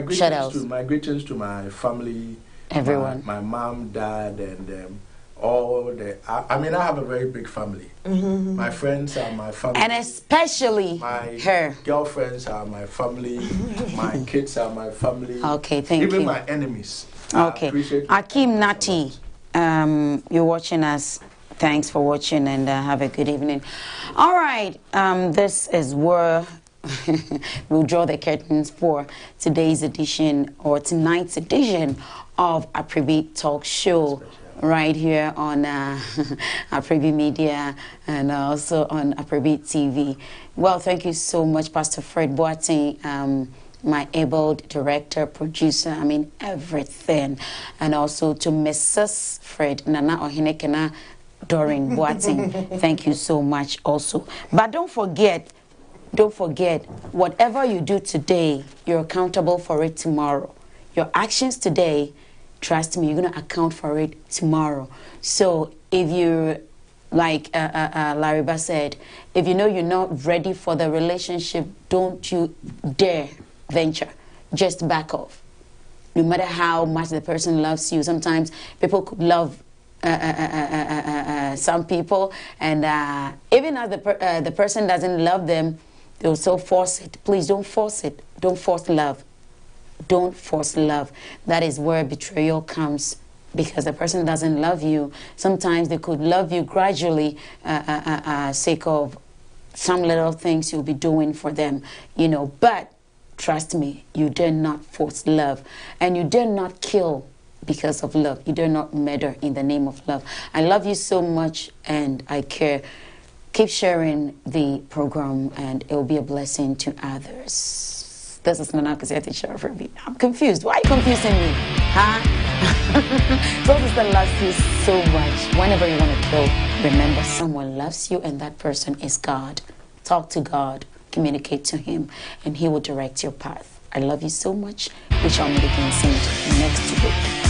greetings to my family, everyone, my mom, dad, and all the. I have a very big family. My friends are my family, and especially my her girlfriends are my family. My kids are my family. Okay, thank you. Even my enemies. Okay, Akeem Nati, you're watching us. Thanks for watching and have a good evening. All right, this is where we'll draw the curtains for today's edition or tonight's edition of Aprebi Talk Show right here on Aprebi Media and also on Aprebi TV. Well, thank you so much, Pastor Fred Boateng, my able director, producer, everything. And also to Mrs. Fred, Nana Ohinekena, Doreen Boateng. Thank you so much also. But don't forget, whatever you do today, you're accountable for it tomorrow. Your actions today, trust me, you're going to account for it tomorrow. So if you, like Lariba said, if you know you're not ready for the relationship, don't you dare venture. Just back off. No matter how much the person loves you, sometimes people could love some people, and even as the person doesn't love them, they'll still force it. Please don't force it. Don't force love. Don't force love. That is where betrayal comes, because the person doesn't love you. Sometimes they could love you gradually, sake of some little things you'll be doing for them, you know. But trust me, you dare not force love, and you dare not kill because of love. You dare not murder in the name of love. I love you so much, and I care. Keep sharing the program, and it will be a blessing to others. This is Nana teacher Aprebi. I'm confused. Why are you confusing me? Huh? So Sister loves you so much. Whenever you want to go, remember someone loves you, and that person is God. Talk to God. Communicate to Him, and He will direct your path. I love you so much. We shall meet again soon next week.